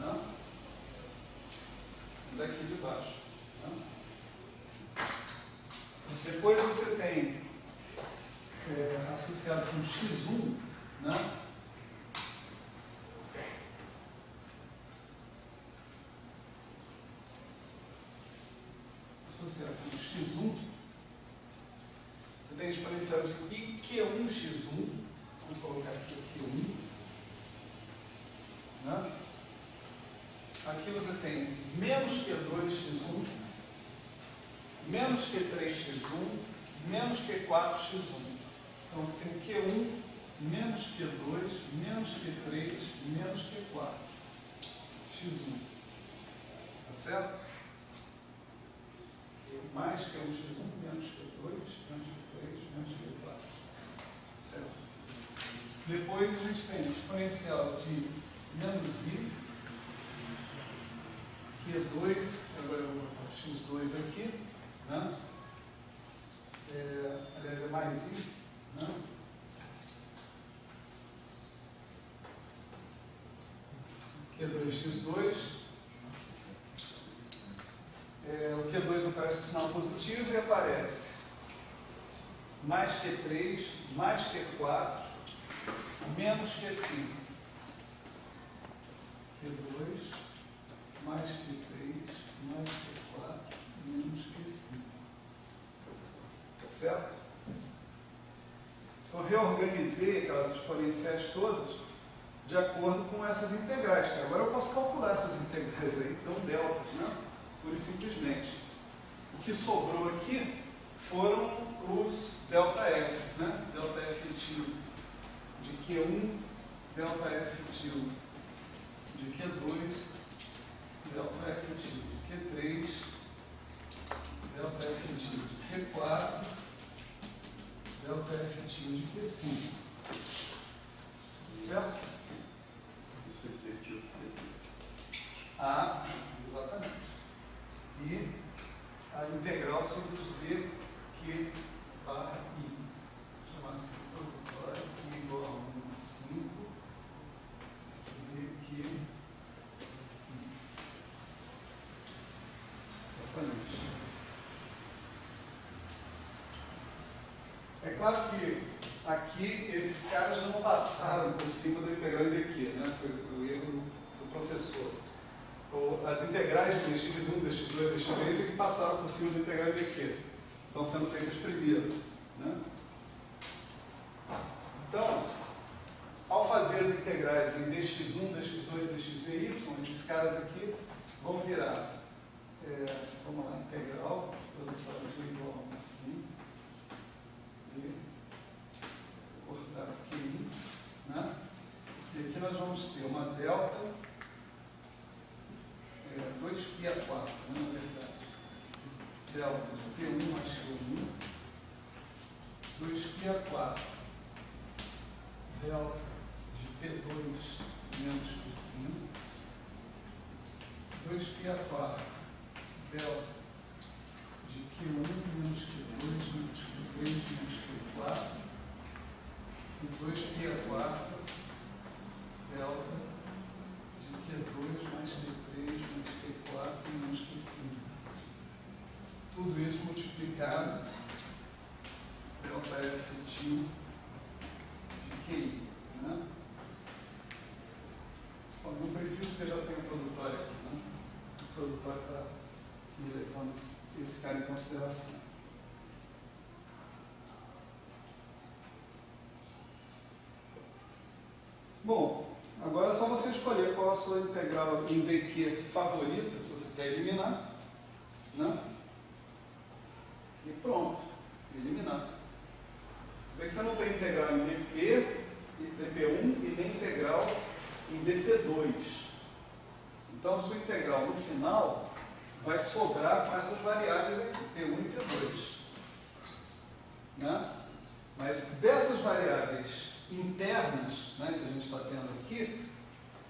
Né? Daqui de baixo. Né? Depois você tem associado com x1, né? Associado com x1, você tem exponencial de iq1x1, vamos colocar aqui o q1, né? Aqui você tem menos q2x1, menos q3x1, menos q4x1. Então, tem Q1, menos Q2, menos Q3, menos Q4. X1. Tá certo? Mais Q1, X1, menos Q2, menos Q3, menos Q4. Certo? Depois a gente tem exponencial de menos I, Q2, agora eu vou botar X2 aqui, né? Aliás, é mais I. Q2x2, o Q2 aparece com sinal positivo e aparece mais Q3, mais Q4, menos Q5. Q2, mais Q3, mais Q4, menos Q5. Tá certo? Eu reorganizei aquelas exponenciais todas de acordo com essas integrais, que agora eu posso calcular essas integrais aí, então deltas, né? Pura e simplesmente. O que sobrou aqui foram os delta F's, né? Delta F tio de Q1, delta F tio de Q2, delta F tio de Q3, delta F tio de Q4, delta F tio de Q5. Certo? Isso respectivo Exatamente. E a integral sobre os d q barra i. Vou chamar assim, agora q igual a 1 a 5 d q i. Exatamente. É claro que aqui esses caras não passaram por cima do integral em dq, né? Foi o erro do professor. As integrais de dx1, dx2, dx3 que passaram por cima do integral em dq. Estão sendo feitas primeiro, né? Então, ao fazer as integrais em dx1, dx2, dx e y, esses caras aqui vão virar, vamos lá, integral, igual assim, e cortar aqui, né? E aqui nós vamos ter uma delta, 2π4, né, na verdade, delta de P1 mais Q1, 2π4, delta de P2 menos P5, 2π4, delta de Q1 menos Q2 menos Q3 menos Q4, e 2π4, delta de Q2 mais Q3 menos Q4 menos Q5. Tudo isso multiplicado delta F de QI, né? Bom, não preciso porque eu já tenho o produtório aqui, né? O produtório está me levando esse cara em consideração. Bom, agora é só você escolher qual a sua integral em dq favorita, que você quer eliminar, né? E pronto, eliminar. Se bem que você não tem integral em dp1 e nem integral em dp2. Então, a sua integral no final vai sobrar com essas variáveis aqui, p1 e p2. Né? Mas dessas variáveis internas, né, que a gente está tendo aqui,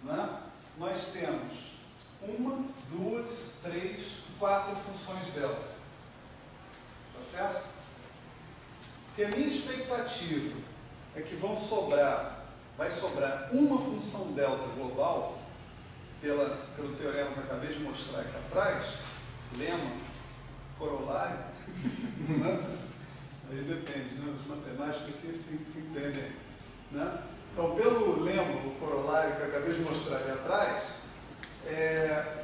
né, nós temos 1, 2, 3, 4 funções delta. Tá certo? Se a minha expectativa é que vai sobrar uma função delta global, pelo teorema que eu acabei de mostrar aqui atrás, lema, corolário, né? Aí depende, né? Os matemáticos aqui se entendem. Né? Então, pelo lema, o corolário que eu acabei de mostrar aqui atrás,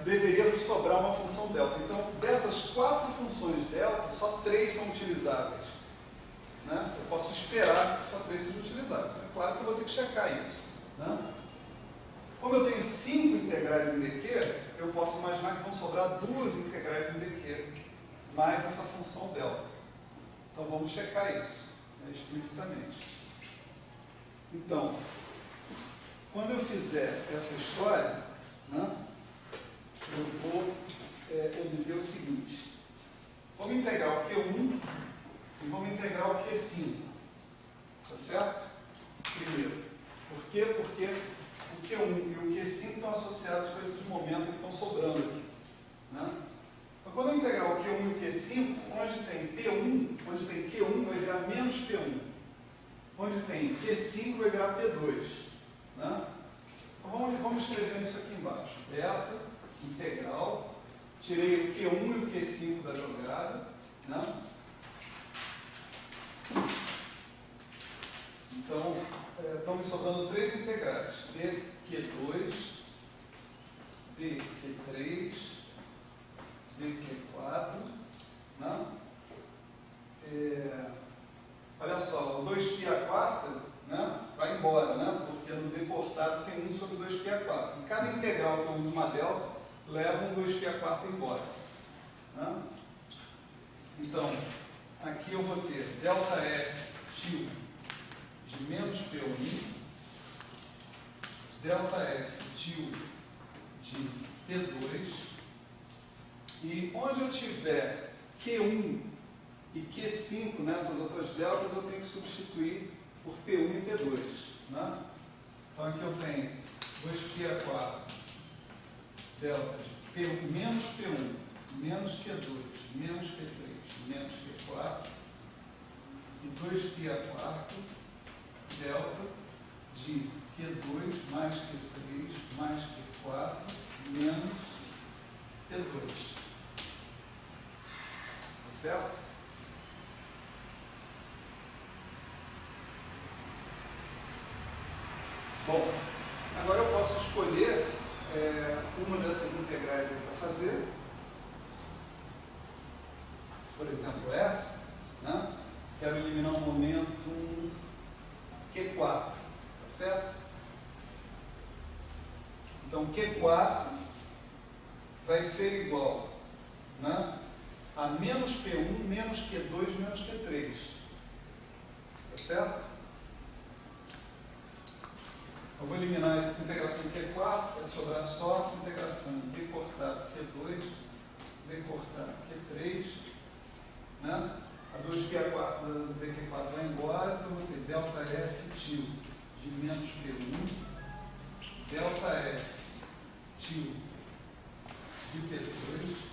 deveria sobrar uma função delta. Então, dessas 4 funções delta, só 3 são utilizáveis. Né? Eu posso esperar que só 3 sejam utilizáveis. É claro que eu vou ter que checar isso. Né? Como eu tenho 5 integrais em dq, eu posso imaginar que vão sobrar 2 integrais em dq, mais essa função delta. Então, vamos checar isso, né, explicitamente. Então, quando eu fizer essa história, né, eu vou obter o seguinte. Vamos integrar o Q1 e vamos integrar o Q5. Tá certo? Primeiro. Por quê? Porque o Q1 e o Q5 estão associados com esses momentos que estão sobrando aqui. Né? Então, quando eu integrar o Q1 e o Q5, onde tem P1, onde tem Q1 vai virar menos P1. Onde tem Q5 vai virar P2. Né? Então, vamos escrever isso aqui embaixo. Delta, integral, tirei o Q1 e o Q5 da jogada. Né? Então, estão me sobrando 3 integrais. dq2, dq3, dq4. Né? Olha só, o 2π4, né, vai embora, né, porque no d cortado tem 1 sobre 2π4. Em cada integral que eu uso uma delta, leva um 2π4 embora. Né? Então, aqui eu vou ter delta F tilde de menos P1, delta F tilde de P2, e onde eu tiver Q1 e Q5 nessas outras deltas, eu tenho que substituir por P1 e P2. Né? Então aqui eu tenho 2π4 delta de P1, menos P1, menos Q2, menos P3, menos P4, e 2π4 delta de Q2 mais Q3 mais Q4 menos P2. Tá certo? Bom, agora eu posso escolher uma dessas integrais aí para fazer. Por exemplo, essa, né? Quero eliminar um momento Q4, tá certo? Então, Q4 vai ser igual, né, a menos P1, menos Q2, menos Q3, tá certo? Eu vou eliminar a integração Q4, vai sobrar só a integração D cortado Q2, D cortado Q3, né? A 2P4 da DQ4 vai embora, então eu vou ter delta F tio de menos P1, delta F tio de P2,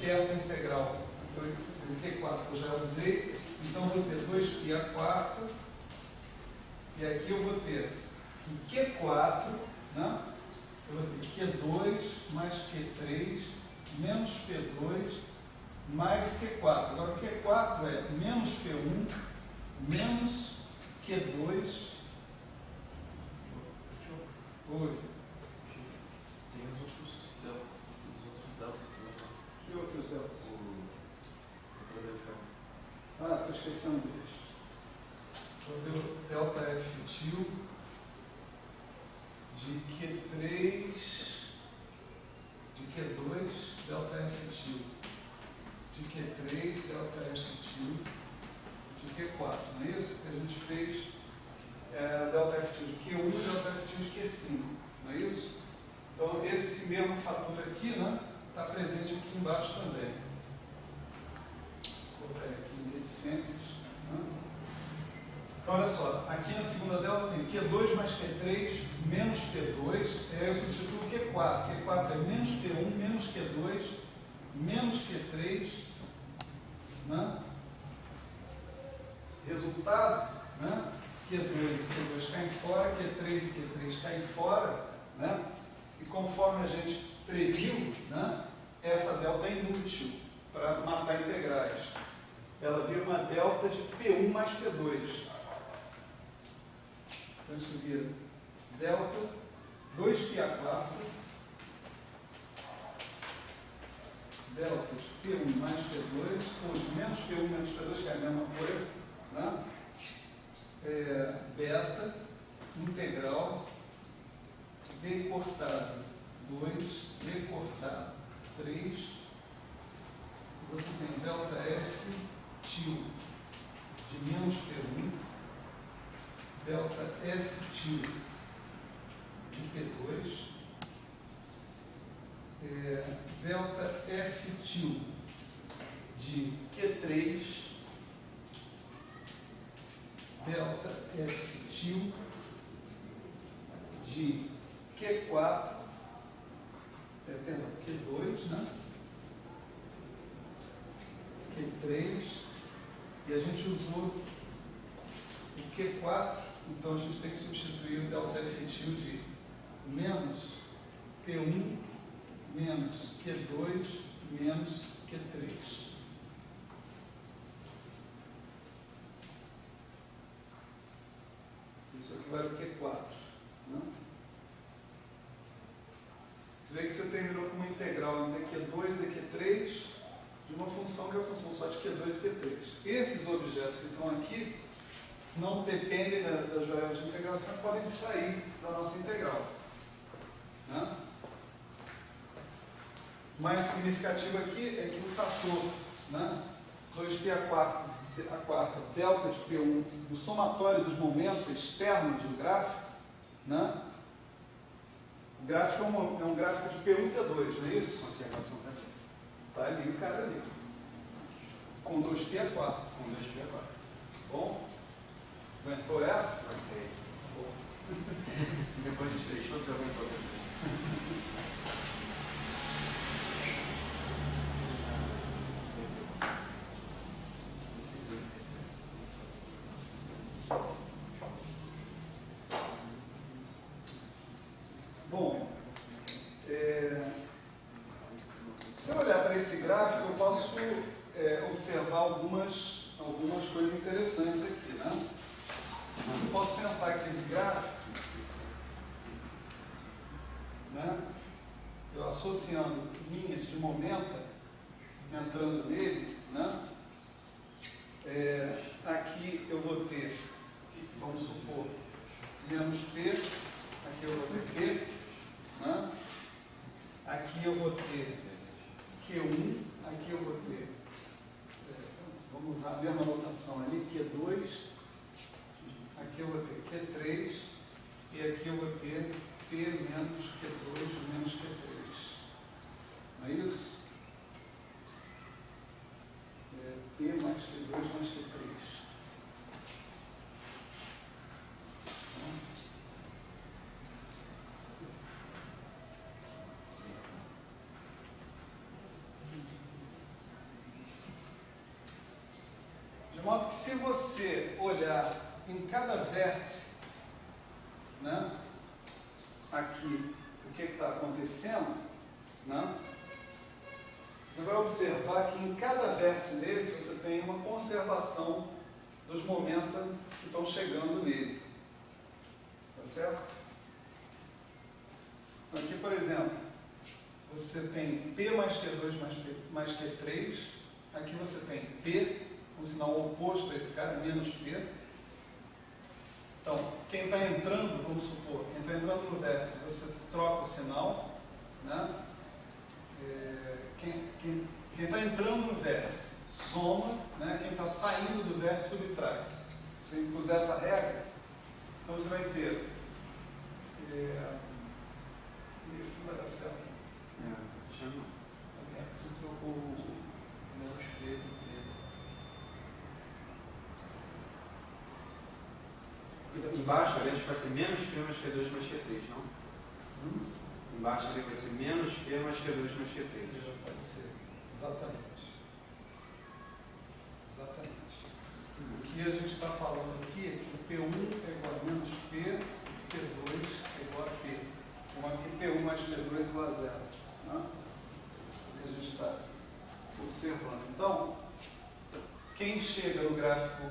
essa integral do Q4 eu já usei, então eu vou ter 2Π4, e aqui eu vou ter que Q4, né? Eu vou ter Q2 mais Q3 menos P2 mais Q4. Agora o Q4 é menos P1 menos Q2. Oi. Tem os outros deltas também. Que outros deltas? O poder de ferro. Ah, estou esquecendo deles. Vou ter delta F tio de Q3 de Q2 delta F tio de Q3 delta F tio de Q4, não é isso? Que a gente fez delta F tio de Q1 delta F tio de Q5, não é isso? Então esse mesmo fator aqui, né, está presente aqui embaixo também. Vou botar aqui em reticências, né? Então, olha só, aqui na segunda delta tem Q2 mais Q3 menos P2, aí eu substituo Q4. Q4 é menos P1 menos Q2 menos Q3, né? Resultado, né? Q2 e Q2 caem fora, Q3 e Q3 caem fora, né? E conforme a gente previu, né, essa delta é inútil para matar integrais. Ela vira uma delta de P1 mais P2. Então isso vira delta 2π4 delta de P1 mais P2, ou de menos P1 menos P2, que é a mesma coisa, né? Beta integral D cortado 2, D cortado 3, você tem delta F tio de menos P1, delta F tio de P2, delta F tio de Q3, delta F tio de Q4, perdão, Q2, né? Q3, e a gente usou o Q4, então a gente tem que substituir o delta F tio de menos P1 menos Q2 menos Q3. Isso aqui vai o Q4. Né? Você vê que você terminou com uma integral entre Q2 e Q3 de uma função que é a função só de Q2 e Q3. Esses objetos que estão aqui não dependem das variáveis de integração e podem sair da nossa integral. Né? O mais significativo aqui é que o fator, né, 2π4 delta de P1 do somatório dos momentos externos do gráfico, né? O gráfico é um gráfico de P1 e P2, não é isso? Conservação está aqui. Está ali o cara ali. Com 2π4. Com 2π4. Bom? Aguentou essa? Ok. Depois dos 3 chutes, eu aguento outra vez. Bom, se eu olhar para esse gráfico, eu posso observar algumas coisas interessantes aqui, né? Eu posso pensar que esse gráfico, né, eu associando linhas de momento, entrando nele, né, aqui eu vou ter, vamos supor, menos P, aqui eu vou ter P, né, aqui eu vou ter Q1, aqui eu vou ter, vamos usar a mesma notação ali, Q2, aqui eu vou ter Q3, e aqui eu vou ter P menos Q2 menos Q3. Não é isso? P mais Q2 mais Q3. De modo que se você olhar em cada vértice, né, aqui, o que está acontecendo, né, você vai observar que em cada vértice desse você tem uma conservação dos momentos que estão chegando nele. Tá certo? Aqui, por exemplo, você tem P mais Q2 mais Q3. Aqui você tem P, um sinal oposto a esse cara, menos P. Então, quem está entrando, vamos supor, quem está entrando no vértice, você troca o sinal, né? Quem está entrando no vértice soma, né? Quem está saindo do vértice subtrai. Se você impuser essa regra, então você vai ter. Não vai dar certo. Chama. Você trocou o menos P do P. Embaixo, aliás, vai ser menos P mais Q2 mais Q3, não? Embaixo ali vai ser menos P mais Q2 mais Q3. Pode ser. Exatamente. Exatamente. O que a gente está falando aqui é que o P1 é igual a menos P, P2 é igual a P. Como aqui P1 mais P2 é igual a zero. Né? O que a gente está observando. Então, quem chega no gráfico,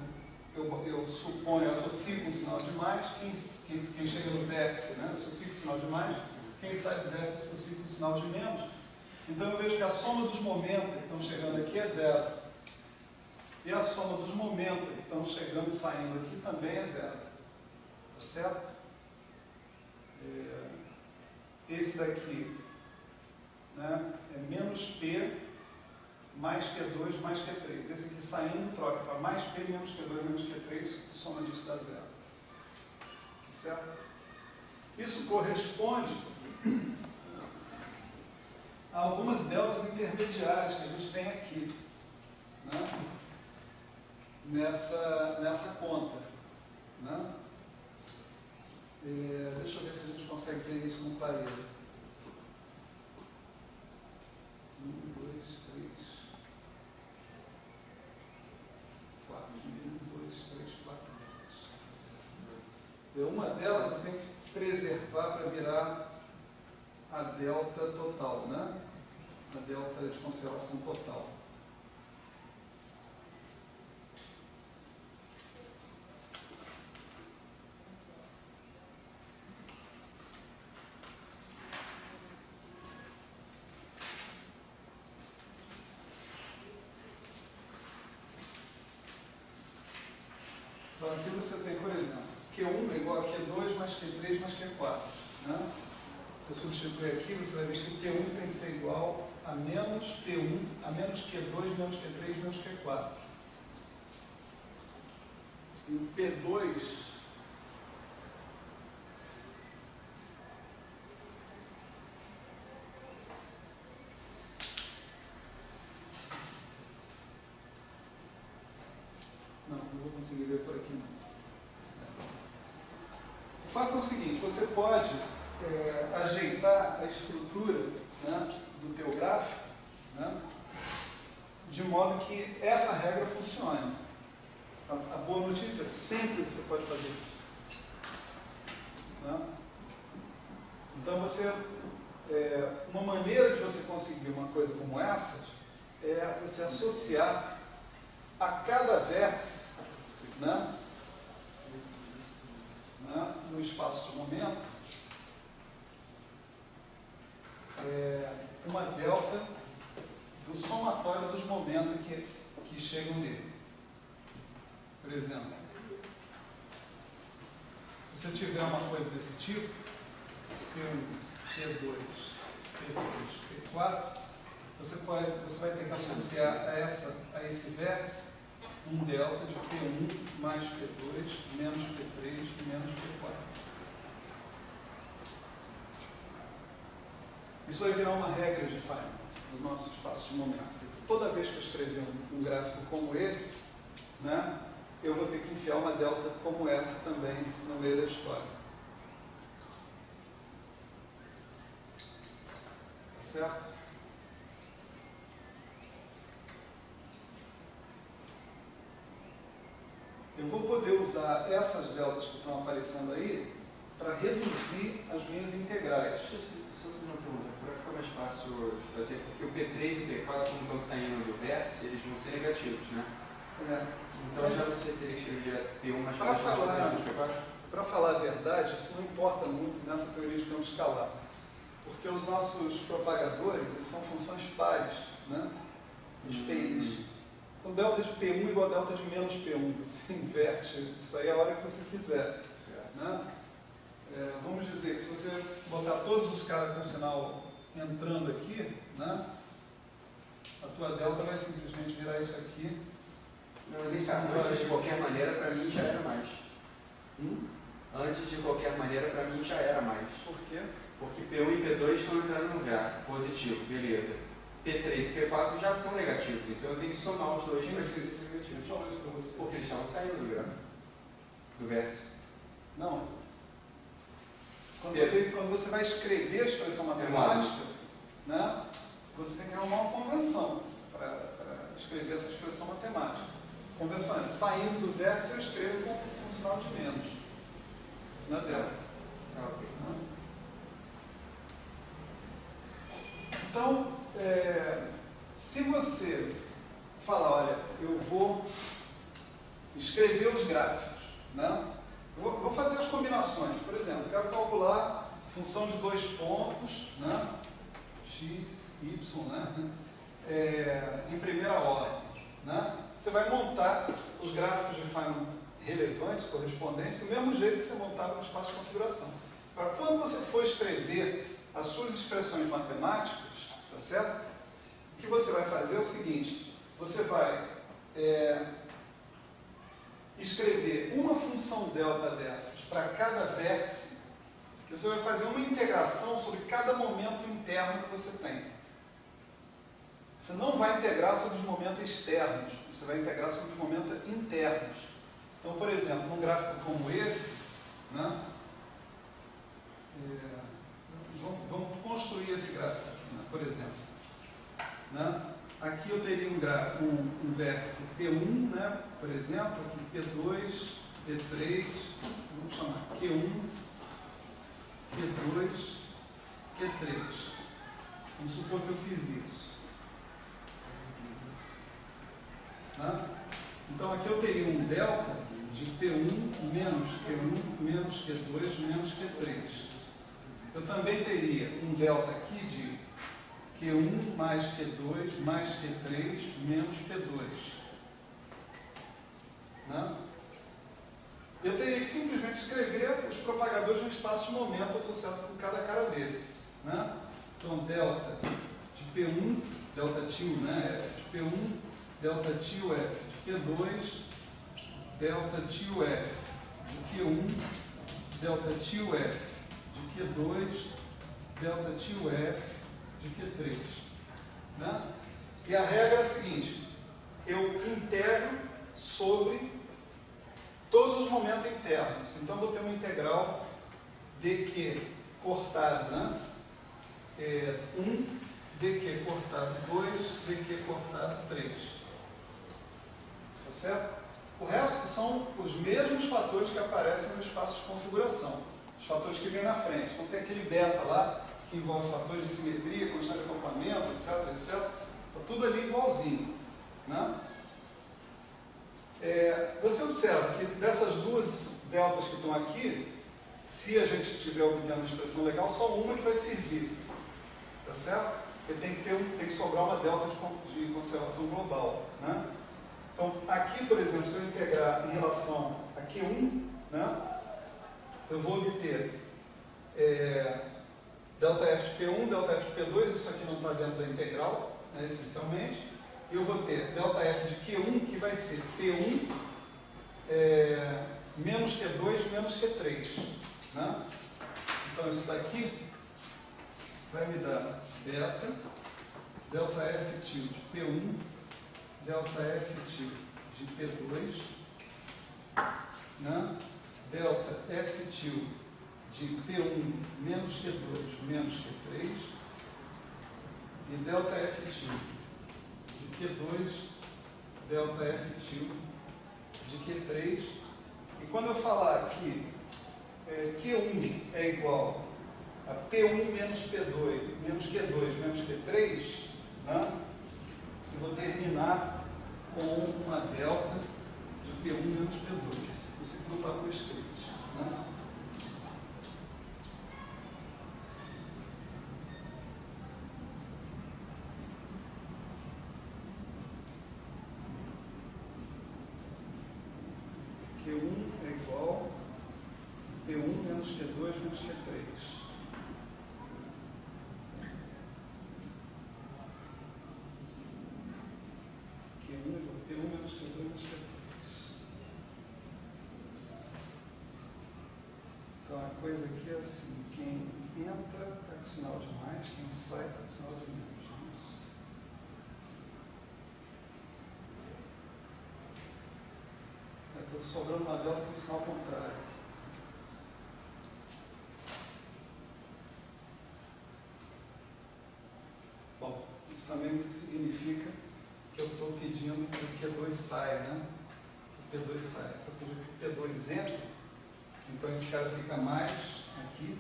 eu suponho, eu associo com um sinal de mais, quem chega no vértice, né, eu associo com o sinal de mais, quem sai do vértice, eu associo com o sinal de menos. Então eu vejo que a soma dos momentos que estão chegando aqui é zero. E a soma dos momentos que estão chegando e saindo aqui também é zero. Tá certo? Esse daqui, né, é menos P mais Q2 mais Q3. Esse aqui saindo troca para mais P menos Q2 menos Q3, a soma disso dá zero. Certo? Isso corresponde a algumas deltas intermediárias que a gente tem aqui, né, nessa conta. Né? Deixa eu ver se a gente consegue ver isso com clareza. 1, 2, 3, 4, 1, 2, 3, 4. Uma delas eu tenho que preservar para virar a delta total, né? A delta de conservação total. Então aqui você tem, por exemplo, Q1 é igual a Q2 mais Q3 mais Q4. Né? Você substitui aqui, você vai ver que o Q1 tem que ser igual a menos P1, a menos Q2, menos Q3, menos Q4. E o P2 não vou conseguir ver por aqui não. O fato é o seguinte, você pode ajeitar a estrutura, né, do teu gráfico, né, de modo que essa regra funcione. A boa notícia é sempre que você pode fazer isso. Né? Então uma maneira de você conseguir uma coisa como essa é você associar a cada vértice, né, um espaço de momento uma delta do somatório dos momentos que chegam nele. Por exemplo, se você tiver uma coisa desse tipo, P1, P2, P3, P4, você vai ter que associar a esse vértice um delta de P1 mais P2 menos P3 e menos P4. Isso vai virar uma regra de Feynman no nosso espaço de momento. Toda vez que eu escrever um gráfico como esse, né, eu vou ter que enfiar uma delta como essa também no meio da história. Tá certo? Eu vou poder usar essas deltas que estão aparecendo aí para reduzir as minhas integrais. Só uma pergunta, para ficar mais fácil de fazer, porque o P3 e o P4, como estão saindo do vértice, eles vão ser negativos, né? Então já você teria que escrever direto P1 mais P4. Para falar a verdade, isso não importa muito nessa teoria de campo escalar, porque os nossos propagadores eles são funções pares, né? Os PIs. Então delta de P1 igual a delta de menos P1. Você inverte isso aí a hora que você quiser. Né? Vamos dizer que se você botar todos os caras com sinal entrando aqui, né, a tua delta vai simplesmente virar isso aqui. Não, mas antes de qualquer maneira, para mim já era mais. Antes de qualquer maneira, para mim já era mais. Por quê? Porque P1 e P2 estão entrando no gráfico positivo, beleza. P3 e P4 já são negativos, então eu tenho que somar os dois para dizer que são negativos. Eu falo isso para você. Porque eles estavam saindo do gráfico, do vértice. Não. Quando você vai escrever a expressão matemática, né, você tem que arrumar uma convenção para escrever essa expressão matemática. A convenção é, saindo do vértice, eu escrevo com sinal de menos na delta. Ok. Então, se você falar, olha, eu vou escrever os gráficos, né? Eu vou fazer as combinações. Por exemplo, eu quero calcular função de 2 pontos, né? X, Y, né? Em primeira ordem. Né? Você vai montar os gráficos de Feynman relevantes, correspondentes, do mesmo jeito que você montava no espaço de configuração. Agora, quando você for escrever as suas expressões matemáticas, tá certo? O que você vai fazer é o seguinte: você vai escrever uma função delta dessas para cada vértice, e você vai fazer uma integração sobre cada momento interno que você tem. Você não vai integrar sobre os momentos externos, você vai integrar sobre os momentos internos. Então, por exemplo, num gráfico como esse, né, vamos construir esse gráfico aqui, né, por exemplo. Né? Aqui eu teria um vértice P1, né, por exemplo, aqui P2, P3, vamos chamar Q1, Q2, Q3. Vamos supor que eu fiz isso. Né? Então aqui eu teria um delta de P1 menos Q1 menos Q2 menos Q3. Eu também teria um delta aqui de Q1 mais Q2 mais Q3 menos P2. Né? Eu teria que simplesmente escrever os propagadores no espaço de momento associado com cada cara desses. Né? Então, delta de P1, delta til, né, de P1, delta til F de Q2, delta til F de Q1, delta til F de Q2, delta til F de Q3. Né? E a regra é a seguinte: eu integro sobre todos os momentos internos. Então, eu vou ter uma integral dq cortado, né? 1, dq cortado 2, dq cortado 3. Tá certo? O resto são os mesmos fatores que aparecem no espaço de configuração. Os fatores que vêm na frente. Então, tem aquele beta lá, que envolve fatores de simetria, constante de acoplamento, etc, etc. Está tudo ali igualzinho. Né? Você observa que dessas duas deltas que estão aqui, se a gente tiver obtendo uma expressão legal, só uma que vai servir. Tá certo? Porque tem que sobrar uma delta de conservação global. Né? Então, aqui, por exemplo, se eu integrar em relação a Q1, né, eu vou obter delta F de P1, delta F de P2, isso aqui não está dentro da integral, né, essencialmente. E eu vou ter delta F de Q1, que vai ser P1 menos Q2 menos Q3. Né? Então, isso daqui vai me dar delta F tilde de P1, delta F tilde de P2, né? Delta F tilde de P1 menos Q2 menos Q3 e delta F tilde de Q2 delta F tilde de Q3. E quando eu falar que Q1 é igual a P1 menos P2 menos Q2 menos Q3, né? Eu vou terminar com uma delta de P1 menos P2. Isso aqui não está por escrito. Né? Q1 é igual a P1 menos Q2 menos Q3. Então a coisa aqui é assim, quem entra está com sinal de mais, quem sai está com sinal de menos. Estou sobrando uma delta com sinal contrário. Bom, isso também significa que eu estou pedindo que o Q2 saia, né? Que o P2 saia. Se eu pedir que o P2 entre, então esse cara fica mais aqui,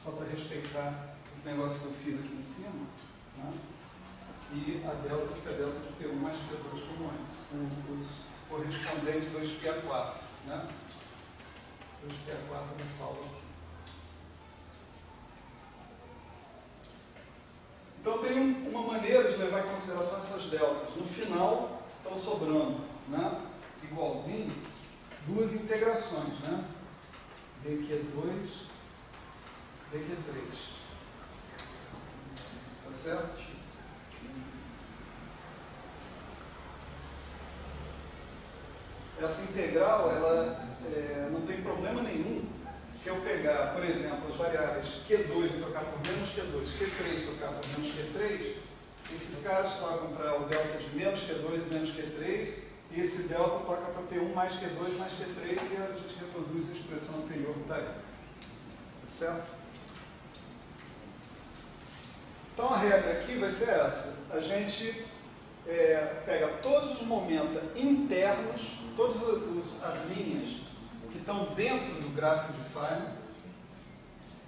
só para respeitar o negócio que eu fiz aqui em cima, né? E a delta fica a delta de P1 mais P2 como antes, com os correspondentes 2π4, né? 2π4 me salva aqui. Então tem uma maneira de levar em consideração essas deltas. No final estão sobrando, né? Igualzinho, duas integrações, né? dq2, dq3. Tá certo? Essa integral, ela não tem problema nenhum se eu pegar, por exemplo, as variáveis Q2 e trocar por menos Q2, Q3 e trocar por menos Q3, esses caras trocam para o delta de menos Q2 e menos Q3, e esse delta troca para P1 mais Q2 mais Q3, e a gente reproduz a expressão anterior que está aí. Tá certo? Então a regra aqui vai ser essa. A gente pega todos os momentos internos, todas as linhas que estão dentro do gráfico de Feynman,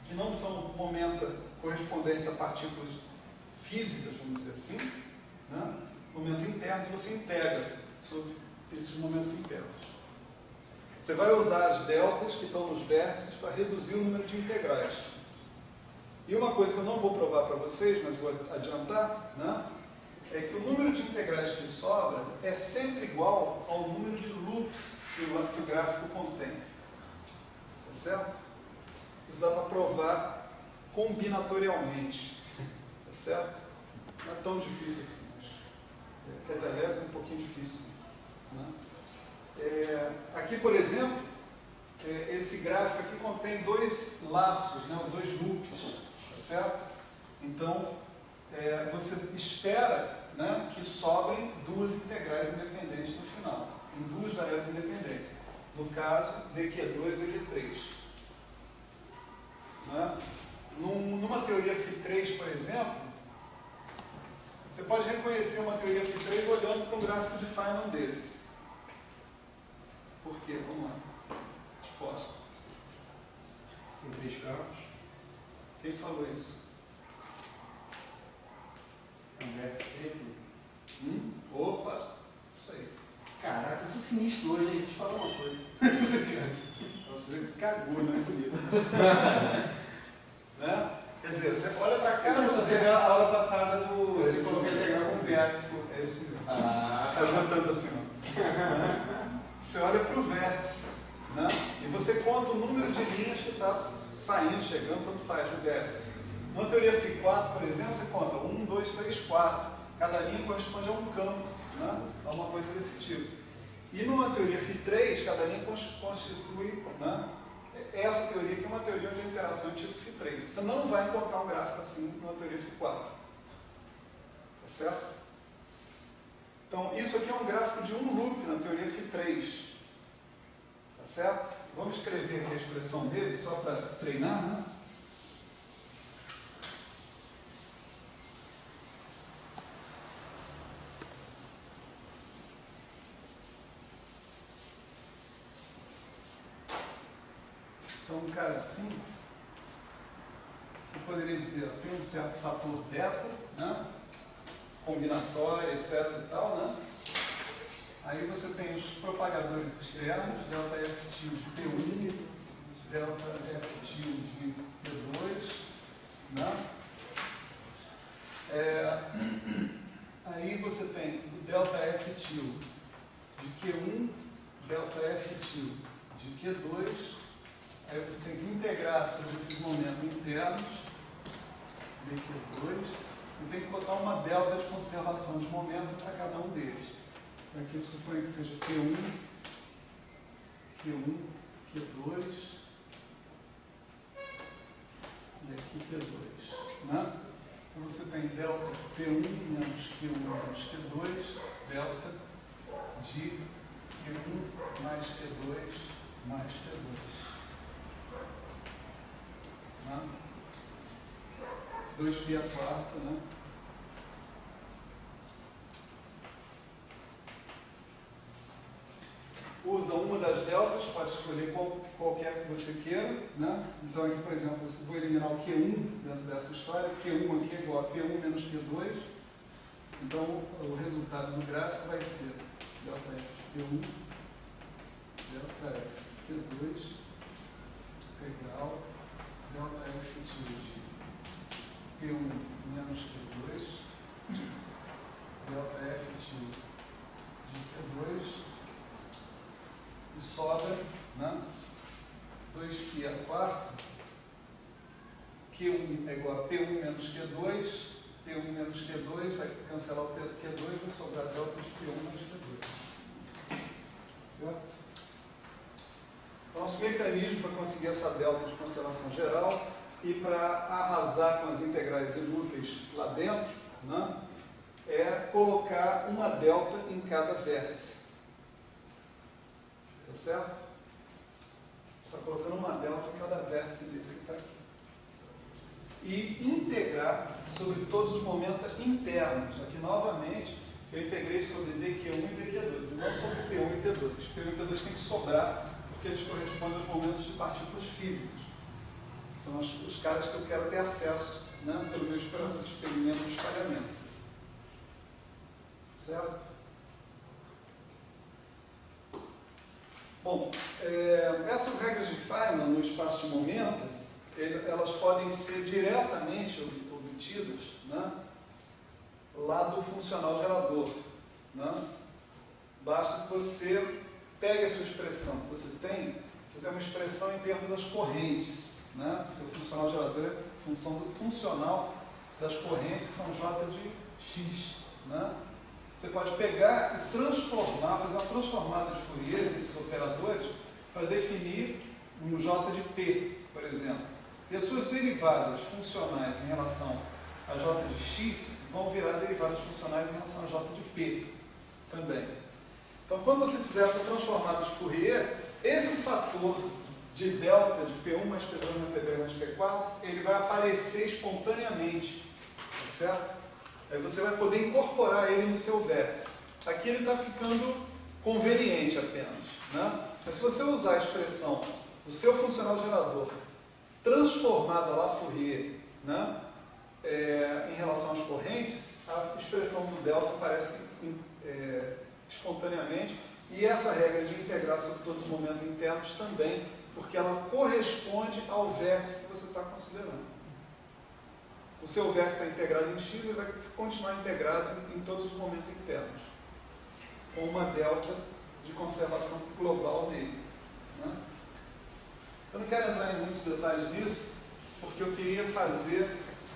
que não são momentos correspondentes a partículas físicas, vamos dizer assim, né? Momentos internos, você integra sobre esses momentos internos. Você vai usar as deltas que estão nos vértices para reduzir o número de integrais. E uma coisa que eu não vou provar para vocês, mas vou adiantar, né? É que o número de integrais que sobra é sempre igual ao número de loops que o gráfico contém. Tá certo? Isso dá para provar combinatorialmente. Tá certo? Não é tão difícil assim, mas quer dizer, aliás, é um pouquinho difícil. Né? Aqui, por exemplo, esse gráfico aqui contém dois laços, né? Dois loops. Tá certo? Então, você espera, né, que sobrem duas integrais independentes no final, em duas variáveis independentes. No caso, dq2 e dq3. Né? Numa teoria φ3, por exemplo, você pode reconhecer uma teoria φ3 olhando para um gráfico de Feynman desse. Por quê? Vamos lá. Resposta. Tem três campos. Quem falou isso? Vértice triplo. Opa! Isso aí. Caraca, eu tô sinistro hoje, hein? Deixa eu te falar uma coisa. É o Você cagou, não é bonito. Né? Quer dizer, você olha para cá... Então, você viu a aula passada do... Você colocou integral com vértice. É isso mesmo. Ah, tá levantando assim, ó. Você olha para o vértice, né? E você conta o número de linhas que está saindo, chegando, tanto faz o vértice. Numa teoria Φ4, por exemplo, você conta 1, 2, 3, 4. Cada linha corresponde a um campo, né? A uma coisa desse tipo. E numa teoria Φ3, cada linha constitui, né? Essa teoria que é uma teoria onde a interação é tipo Φ3. Você não vai encontrar um gráfico assim numa teoria Φ4. Tá certo? Então, isso aqui é um gráfico de um loop na teoria Φ3. Tá certo? Vamos escrever aqui a expressão dele, só para treinar, né? Então, um cara assim, você poderia dizer, ó, tem um certo fator beta, né? Combinatório, etc. e tal, né? Aí você tem os propagadores externos, ΔF de P1, ΔF de P2, né? Aí você tem o ΔF de Q1, ΔF de Q2. Aí você tem que integrar sobre esses momentos internos, dQ2, e tem que botar uma delta de conservação de momento para cada um deles. Então aqui eu suponho que seja Q1, Q2 e aqui Q2. Né? Então você tem delta de P1 menos Q1 menos Q2, delta de Q1 mais Q2 mais Q2. 2π a quarta, né? Usa uma das deltas, pode escolher qualquer que você queira, né? Então aqui, por exemplo, você vai eliminar o Q1 dentro dessa história, Q1 aqui é igual a P1 menos Q2, então o resultado do gráfico vai ser delta F de Q1, delta F de Q2, integral delta F de P1 menos Q2, delta F de Q2, e sobra, né? 2π a quarta, Q1 é igual a P1 menos Q2, P1 menos Q2, vai cancelar o Q2, vai sobrar delta de P1 menos Q2. Certo? Nosso mecanismo para conseguir essa delta de conservação geral e para arrasar com as integrais inúteis lá dentro, né, é colocar uma delta em cada vértice. Tá certo? Está colocando uma delta em cada vértice desse que está aqui. E integrar sobre todos os momentos internos. Aqui, novamente, eu integrei sobre dQ1 e dQ2, e não sobre P1 e P2. P1 e P2 tem que sobrar, porque eles correspondem aos momentos de partículas físicas. São os caras que eu quero ter acesso, né, pelo meu experimento de espalhamento. Certo? Bom, essas regras de Feynman no espaço de momento, elas podem ser diretamente obtidas, né, lá do funcional gerador. Né? Basta que você pegue a sua expressão que você tem uma expressão em termos das correntes. Né? Seu funcional gerador é função do funcional das correntes, que são J de X. Né? Você pode pegar e transformar, fazer uma transformada de Fourier desses operadores para definir um J de P, por exemplo. E as suas derivadas funcionais em relação a J de X vão virar derivadas funcionais em relação a J de P também. Então, quando você fizer essa transformada de Fourier, esse fator de delta de P1 mais P2 mais P3 mais P4, ele vai aparecer espontaneamente, tá certo? Aí você vai poder incorporar ele no seu vértice. Aqui ele está ficando conveniente apenas, né? Mas se você usar a expressão do seu funcional gerador transformada lá Fourier, né, em relação às correntes, a expressão do delta aparece espontaneamente, e essa regra de integrar sobre todos os momentos internos também porque ela corresponde ao vértice que você está considerando. O seu vértice está integrado em x, ele vai continuar integrado em todos os momentos internos, com uma delta de conservação global nele. Né? Eu não quero entrar em muitos detalhes nisso, porque eu queria fazer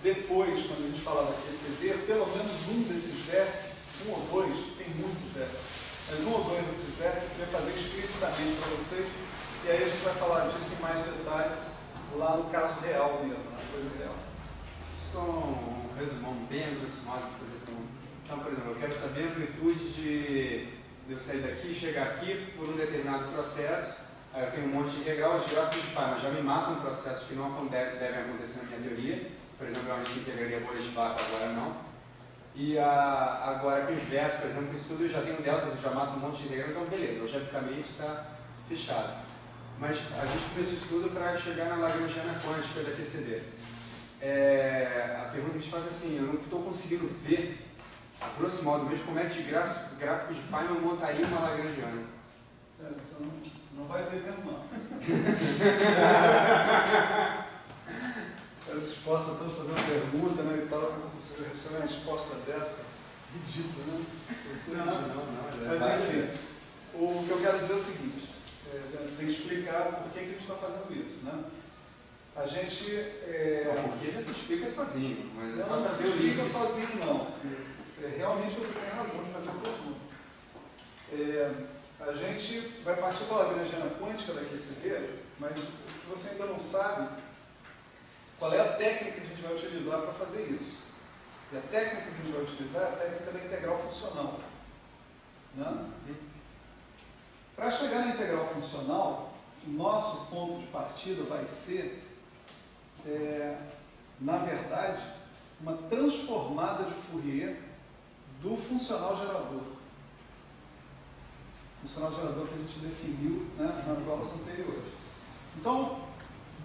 depois, quando a gente falava de QCD, pelo menos um desses vértices, um ou dois, tem muitos vértices, mas um ou dois desses vértices eu queria fazer explicitamente para vocês, e aí a gente vai falar disso em mais detalhe lá no caso real mesmo, na coisa real. Só um resumão bem aproximado para fazer pergunta. Então, por exemplo, eu quero saber a amplitude de eu sair daqui e chegar aqui por um determinado processo. Aí eu tenho um monte de integral, os gráficos de Feynman já me matam processos que não devem acontecer na minha teoria. Por exemplo, onde se integraria bolhas de Baca, agora não. E agora com os versos, por exemplo, com isso tudo eu já tenho deltas, eu já mato um monte de integral, então beleza, algebricamente está fechado. Mas a gente começou isso tudo para chegar na Lagrangiana quântica da QCD. A pergunta que a gente faz é assim, eu não estou conseguindo ver, a grosso modo mesmo, como é que de gráficos de Feynman montaria uma Lagrangiana. Você não vai ver mesmo, não. Ela se esforça tanto fazendo uma pergunta, né, e tal, você recebe uma resposta dessa, ridícula, né? Não. Mas enfim, o que eu quero dizer é o seguinte, tem que explicar por que a gente está fazendo isso, né? A gente... Porque já se explica sozinho, mas é só não para se ver o livro. explica sozinho, não. Realmente você tem razão de fazer a pergunta. A gente vai partir para a Lagrangiana quântica da QCD, mas o que você ainda não sabe, qual é a técnica que a gente vai utilizar para fazer isso. E a técnica que a gente vai utilizar é a técnica da integral funcional. Né? Para chegar na integral funcional, o nosso ponto de partida vai ser, na verdade, uma transformada de Fourier do funcional gerador. Funcional gerador que a gente definiu, né, nas aulas anteriores. Então,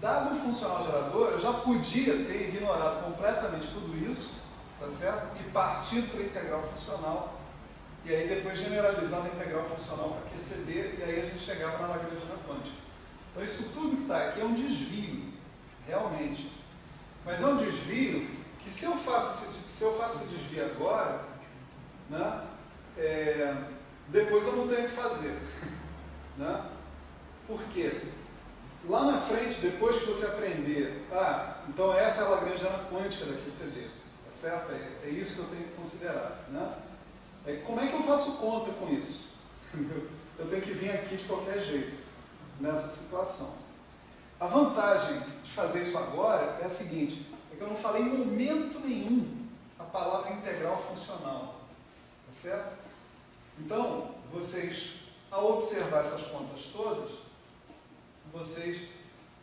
dado o funcional gerador, eu já podia ter ignorado completamente tudo isso, tá certo? E partido para a integral funcional, e aí depois generalizando a integral funcional para QCD, e aí a gente chegava na Lagrangiana quântica. Então isso tudo que está aqui é um desvio, realmente. Mas é um desvio que se eu faço esse desvio agora, né, depois eu não tenho o que fazer. Né? Por quê? Lá na frente, depois que você aprender, então essa é a Lagrangiana quântica da QCD, tá certo? É isso que eu tenho que considerar. Né? Como é que eu faço conta com isso? Eu tenho que vir aqui de qualquer jeito, nessa situação. A vantagem de fazer isso agora é a seguinte, é que eu não falei em momento nenhum a palavra integral funcional, tá certo? Então, vocês, ao observar essas contas todas, vocês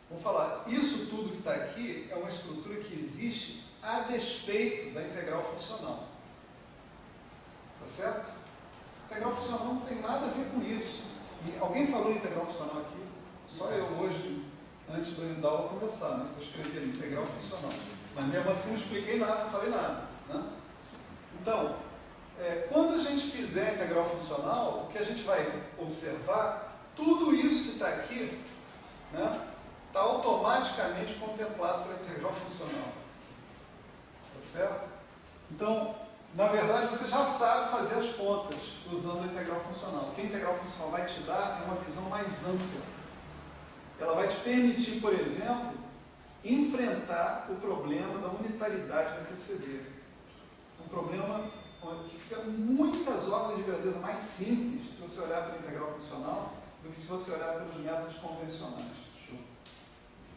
vão falar, isso tudo que está aqui é uma estrutura que existe a despeito da integral funcional. Tá certo? A integral funcional não tem nada a ver com isso. E alguém falou em integral funcional aqui? Só eu hoje, antes da aula começar, né? Eu escrevi ali, integral funcional. Mas mesmo assim não expliquei nada, não falei nada. Né? Então, quando a gente fizer a integral funcional, o que a gente vai observar, tudo isso que está aqui, né, está automaticamente contemplado pela integral funcional. Tá certo? Então, na verdade, você já sabe fazer as contas usando a integral funcional. O que a integral funcional vai te dar é uma visão mais ampla. Ela vai te permitir, por exemplo, enfrentar o problema da unitaridade da QCD. Um problema que fica muitas ordens de grandeza mais simples se você olhar pela integral funcional do que se você olhar pelos métodos convencionais.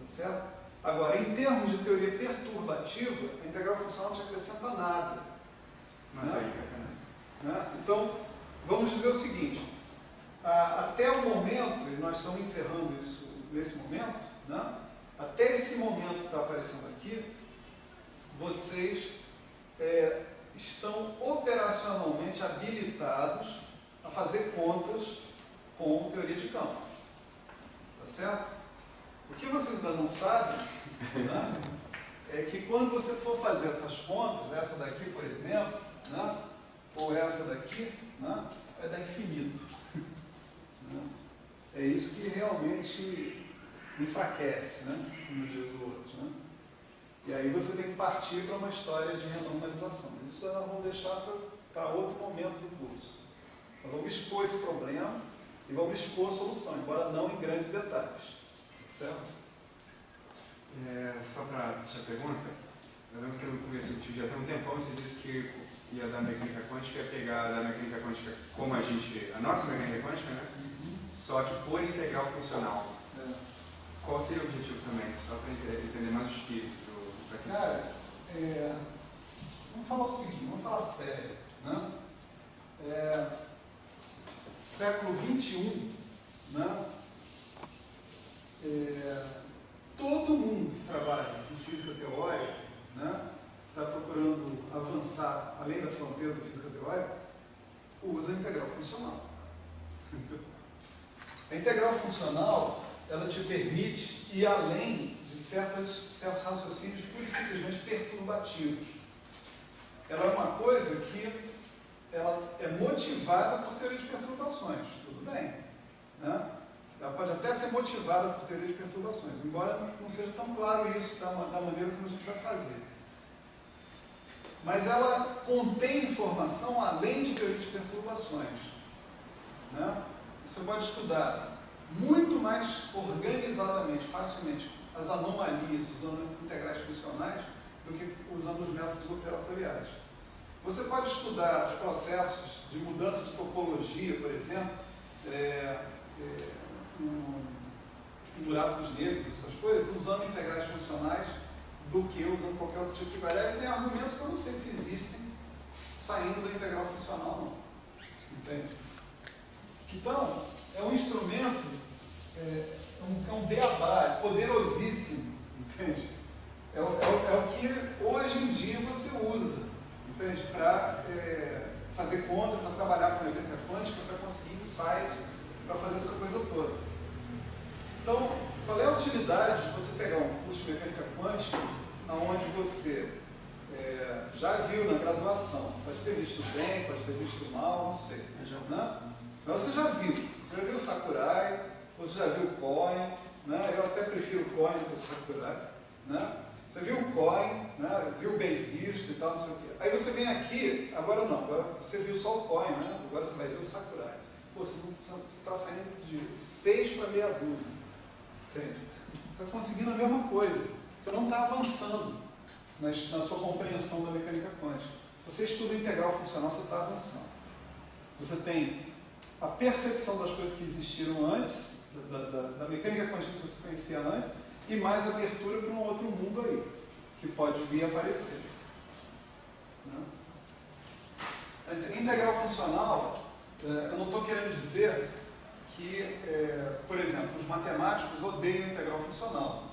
Tá certo? Agora, em termos de teoria perturbativa, a integral funcional não te acrescenta nada. Mas né? Aí, né? Então, vamos dizer o seguinte, até o momento, e nós estamos encerrando isso nesse momento, né? Até esse momento que está aparecendo aqui, vocês estão operacionalmente habilitados a fazer contas com teoria de campos. Tá certo? O que vocês ainda não sabem, né, é que quando você for fazer essas contas, essa daqui, por exemplo, né, ou essa daqui, né, vai dar infinito. Né? É isso que realmente enfraquece, né? Como diz o outro. Né? E aí você tem que partir para uma história de renormalização. Mas isso nós vamos deixar para outro momento do curso. Nós vamos expor esse problema e vamos expor a solução, embora não em grandes detalhes. Certo? Só para a pergunta, eu lembro que eu conversei contigo já tem um tempão, você disse que ia dar mecânica quântica, ia pegar da mecânica quântica como a nossa mecânica quântica, né? Só que por integral funcional. Qual seria o objetivo também? Só para entender mais os espíritos do Cara, vamos falar o seguinte, vamos falar sério. Né? Século XXI, né? Todo mundo que trabalha em física teórica, né, está procurando avançar além da fronteira da física teórica, usa a integral funcional. A integral funcional, ela te permite ir além de certos raciocínios pura e simplesmente perturbativos. Ela é uma coisa que ela é motivada por teoria de perturbações, tudo bem, né? Ela pode até ser motivada por teoria de perturbações, embora não seja tão claro isso da maneira como a gente vai fazer. Mas ela contém informação além de teoria de perturbações. Né? Você pode estudar muito mais organizadamente, facilmente, as anomalias usando integrais funcionais do que usando os métodos operatoriais. Você pode estudar os processos de mudança de topologia, por exemplo, buracos negros, essas coisas, usando integrais funcionais do que usando qualquer outro tipo de variável. Tem argumentos que eu não sei se existem saindo da integral funcional, não. Entende? Então, é um instrumento, é um beabá, é poderosíssimo, entende? É o que hoje em dia você usa, entende? Para fazer conta, para trabalhar com mecânica quântica, para conseguir insights, para fazer essa coisa toda. Então, qual é a utilidade de você pegar um curso de mecânica quântica onde você já viu na graduação, pode ter visto bem, pode ter visto mal, não sei, né? Mas você já viu o Sakurai, você já viu o Cohen, né? Eu até prefiro o Cohen do que o Sakurai, né? Você viu o Cohen, né? Viu bem visto e tal, não sei o quê. Aí você vem aqui, agora não, agora você viu só o Cohen, né? Agora você vai ver o Sakurai. Pô, você está saindo de 6 para meia dúzia, entende? Você está conseguindo a mesma coisa, você não está avançando na sua compreensão da mecânica quântica. Se você estuda integral funcional, você está avançando. Você tem a percepção das coisas que existiram antes, da mecânica quântica que você conhecia antes, e mais abertura para um outro mundo aí, que pode vir a aparecer. Né? Integral funcional, eu não estou querendo dizer que, por exemplo, os matemáticos odeiam integral funcional.